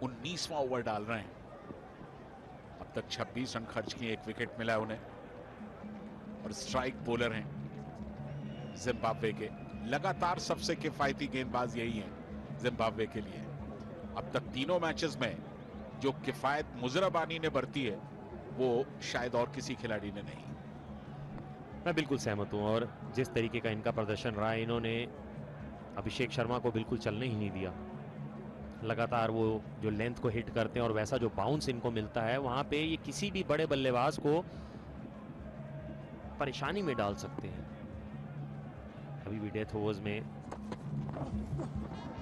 19वां ओवर डाल रहे हैं। अब तक 26 रन खर्च किए, 1 विकेट मिला है उन्हें, और स्ट्राइक बॉलर हैं जिम्बाब्वे के। लगातार सबसे किफायती गेंदबाज यही हैं जिम्बाब्वे के लिए। अब तक तीनों मैचेस में जो किफायत मुजरबानी ने बरती है वो शायद और किसी खिलाड़ी ने नहीं। मैं बिल्कुल सहमत हूं, और जिस तरीके का इनका प्रदर्शन रहा, इन्होंने अभिषेक शर्मा को बिल्कुल चलने ही नहीं दिया। लगातार वो जो लेंथ को हिट करते हैं और वैसा जो बाउंस इनको मिलता है, वहां पे ये किसी भी बड़े बल्लेबाज को परेशानी में डाल सकते हैं। अभी भी डेथ ओवर्स में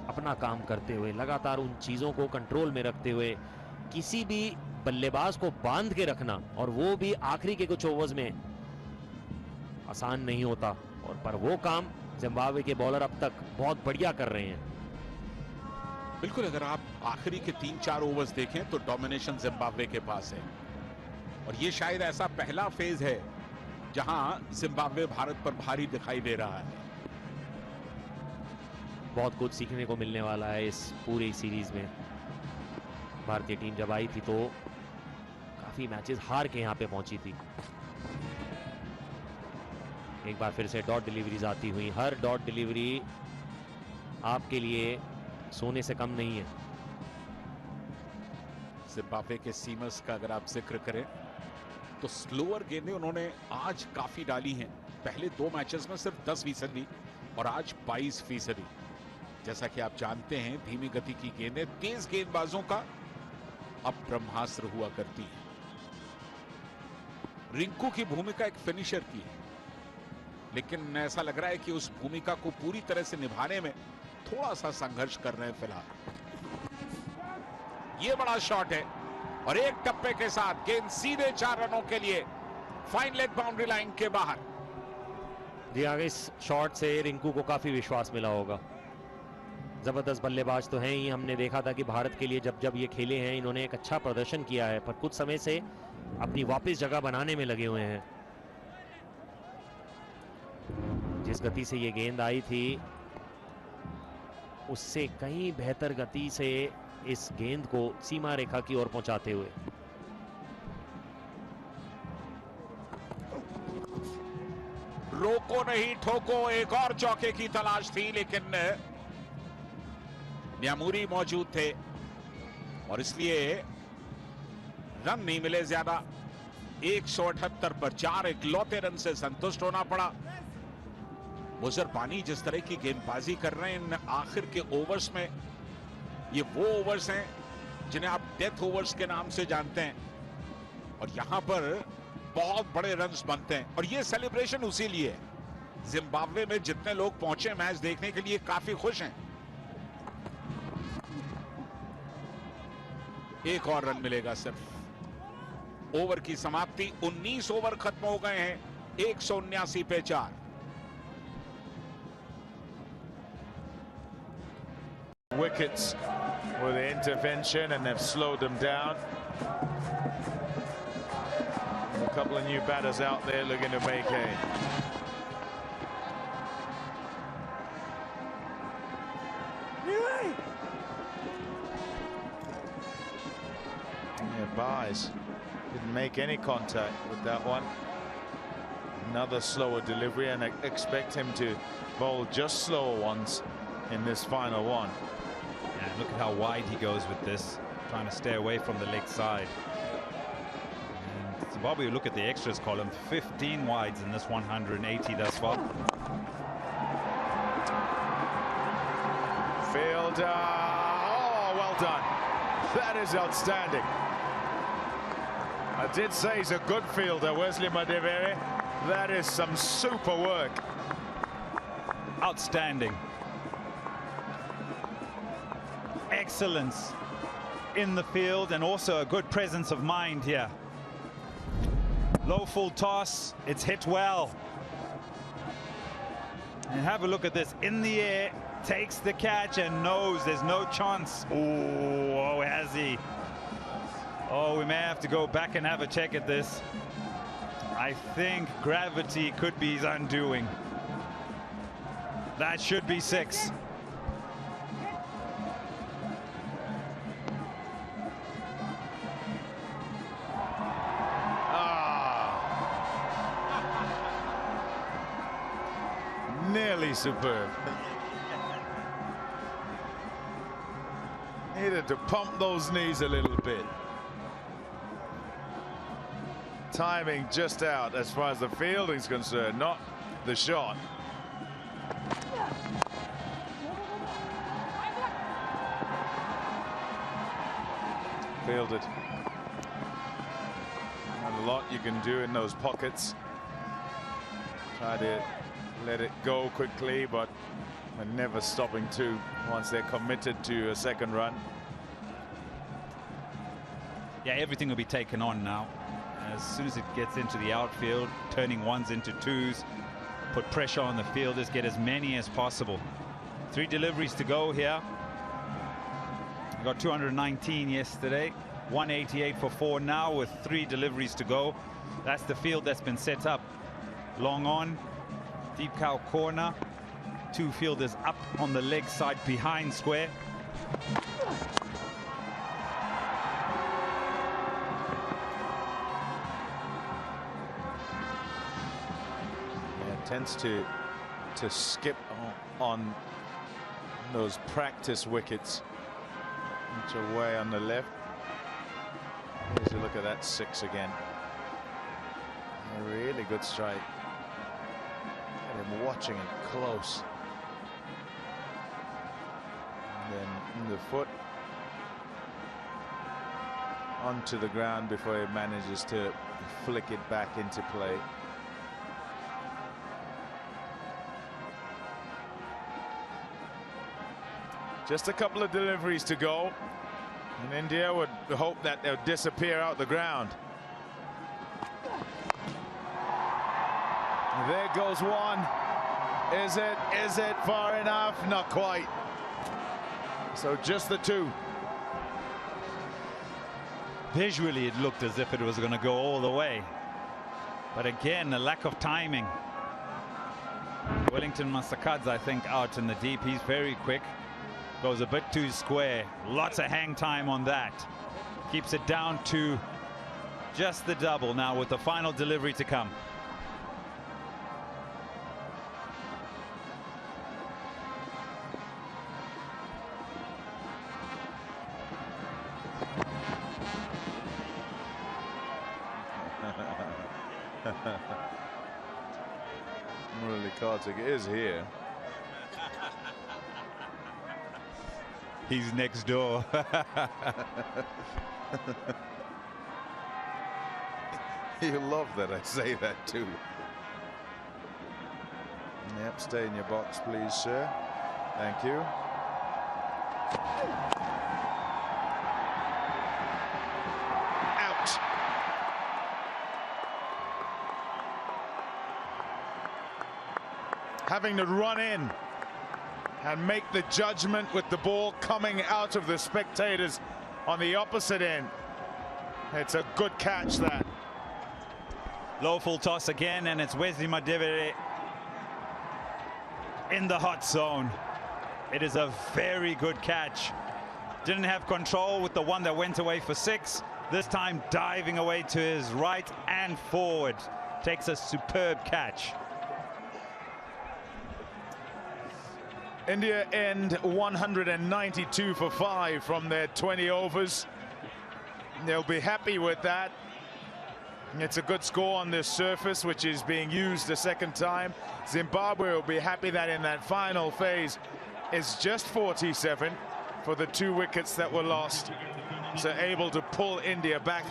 अपना काम करते हुए, लगातार उन चीजों को कंट्रोल में रखते हुए, किसी भी बल्लेबाज को बांध के रखना, और वो भी आखिरी के कुछ ओवर्स में, आसान नहीं होता। और पर वो काम जिम्बाब्वे के बॉलर अब तक बहुत बढ़िया कर रहे हैं। बिल्कुल, अगर आप आखिरी के 3-4 ओवर्स देखें तो डोमिनेशन जिम्बाब्वे के पास है, और ये शायद ऐसा पहला फेज है जहां जिम्बाब्वे भारत पर भारी दिखाई दे रहा है। बहुत कुछ सीखने को मिलने वाला है इस पूरी सीरीज में। भारतीय टीम जब आई थी तो काफी मैचेस हार के यहाँ पे पहुंची थी। एक बार फिर से डॉट डिलीवरीज आती हुई। हर डॉट डिलीवरी आपके लिए सोने से कम नहीं है। जिम्बाब्वे के सीमर्स का अगर आप जिक्र करें तो स्लोअर गेंदें उन्होंने आज काफी डाली हैं। पहले 2 मैचेस में सिर्फ 10% और आज 22%। जैसा कि आप जानते हैं धीमी गति की गेंदें तेज गेंदबाजों का अब ब्रह्मास्त्र हुआ करती है। रिंकू की भूमिका एक फिनिशर की है, लेकिन ऐसा लग रहा है कि उस भूमिका को पूरी तरह से निभाने में थोड़ा सा संघर्ष कर रहे हैं फिलहाल। यह बड़ा शॉट है और एक टप्पे के साथ गेंद सीधे 4 रनों के लिए फाइन लेग बाउंड्री लाइन के बाहर। जी आगे इस शॉट से रिंकू को काफी विश्वास मिला होगा। जबरदस्त बल्लेबाज तो हैं ही। हमने देखा था कि भारत के लिए जब जब ये खेले हैं इन्होंने एक अच्छा प्रदर्शन किया है, पर कुछ समय से अपनी वापस जगह बनाने में लगे हुए हैं। जिस गति से ये गेंद आई थी उससे कहीं बेहतर गति से इस गेंद को सीमा रेखा की ओर पहुंचाते हुए। रोको नहीं ठोको, एक और चौके की तलाश थी, लेकिन न्यामुरी मौजूद थे और इसलिए रन नहीं मिले ज्यादा। 178 पर 4 इकलौते रन से संतुष्ट होना पड़ा। मुजरबानी जिस तरह की गेंदबाजी कर रहे हैं इन आखिर के ओवर्स में, ये वो ओवर्स हैं जिन्हें आप डेथ ओवर्स के नाम से जानते हैं और यहां पर बहुत बड़े रन्स बनते हैं और ये सेलिब्रेशन उसी लिए है। जिम्बाब्वे में जितने लोग पहुंचे मैच देखने के लिए काफी खुश हैं। एक और रन मिलेगा सिर्फ। ओवर की समाप्ति, 19 ओवर खत्म हो गए हैं, 179 पे 4। Wickets with the intervention and they've slowed them down. A couple of new batters out there looking to make hay. Yeah, Baez didn't make any contact with that one. Another slower delivery, and I expect him to bowl just slower ones in this final one. And look at how wide he goes with this, trying to stay away from the leg side. And Zimbabwe, look at the extras column, 15 wides in this 180 thus far. Fielder, oh, well done. That is outstanding. I did say he's a good fielder, Wesley Madivere. That is some super work. Outstanding. Excellence in the field and also a good presence of mind here. Low full toss, it's hit well. And have a look at this, in the air, takes the catch and knows there's no chance. Oh, has he? Oh, we may have to go back and have a check at this. I think gravity could be his undoing. That should be 6. Nearly superb. Needed to pump those knees a little bit. Timing just out as far as the fielding is concerned, not the shot. Fielded. Not a lot you can do in those pockets. Try to let it go quickly, but never stopping to once they're committed to a second run. Yeah, everything will be taken on now. As soon as it gets into the outfield, turning ones into twos, put pressure on the fielders, get as many as possible. 3 deliveries to go here. We got 219 yesterday, 188 for 4 now with 3 deliveries to go. That's the field that's been set up. Long on, deep cow corner. two fielders up on the leg side behind square. Tends to skip on those practice wickets, which are way on the left. Here's a look at that 6 again. A really good strike. And him watching it close. And then in the foot onto the ground before he manages to flick it back into play. Just a couple of deliveries to go, and India would hope that they'll disappear out the ground. There goes one. Is it far enough? Not quite. So just the 2. Visually, it looked as if it was going to go all the way. But again, a lack of timing. Wellington Masakadza, I think, out in the deep. He's very quick. Goes a bit too square. Lots of hang time on that. Keeps it down to just the double now with the final delivery to come. Murali Kartik is here. He's next door. You love that I say that too. Yep, stay in your box, please, sir. Thank you. Out. Having to run in and make the judgment with the ball coming out of the spectators on the opposite end. It's a good catch, that. Low full toss again, and it's Wesley Madivere in the hot zone. It is a very good catch. Didn't have control with the one that went away for 6. This time diving away to his right and forward. Takes a superb catch. India end 192 for 5 from their 20 overs. They'll be happy with that. It's a good score on this surface, which is being used a second time. Zimbabwe will be happy that in that final phase is just 47 for the 2 wickets that were lost. So able to pull India back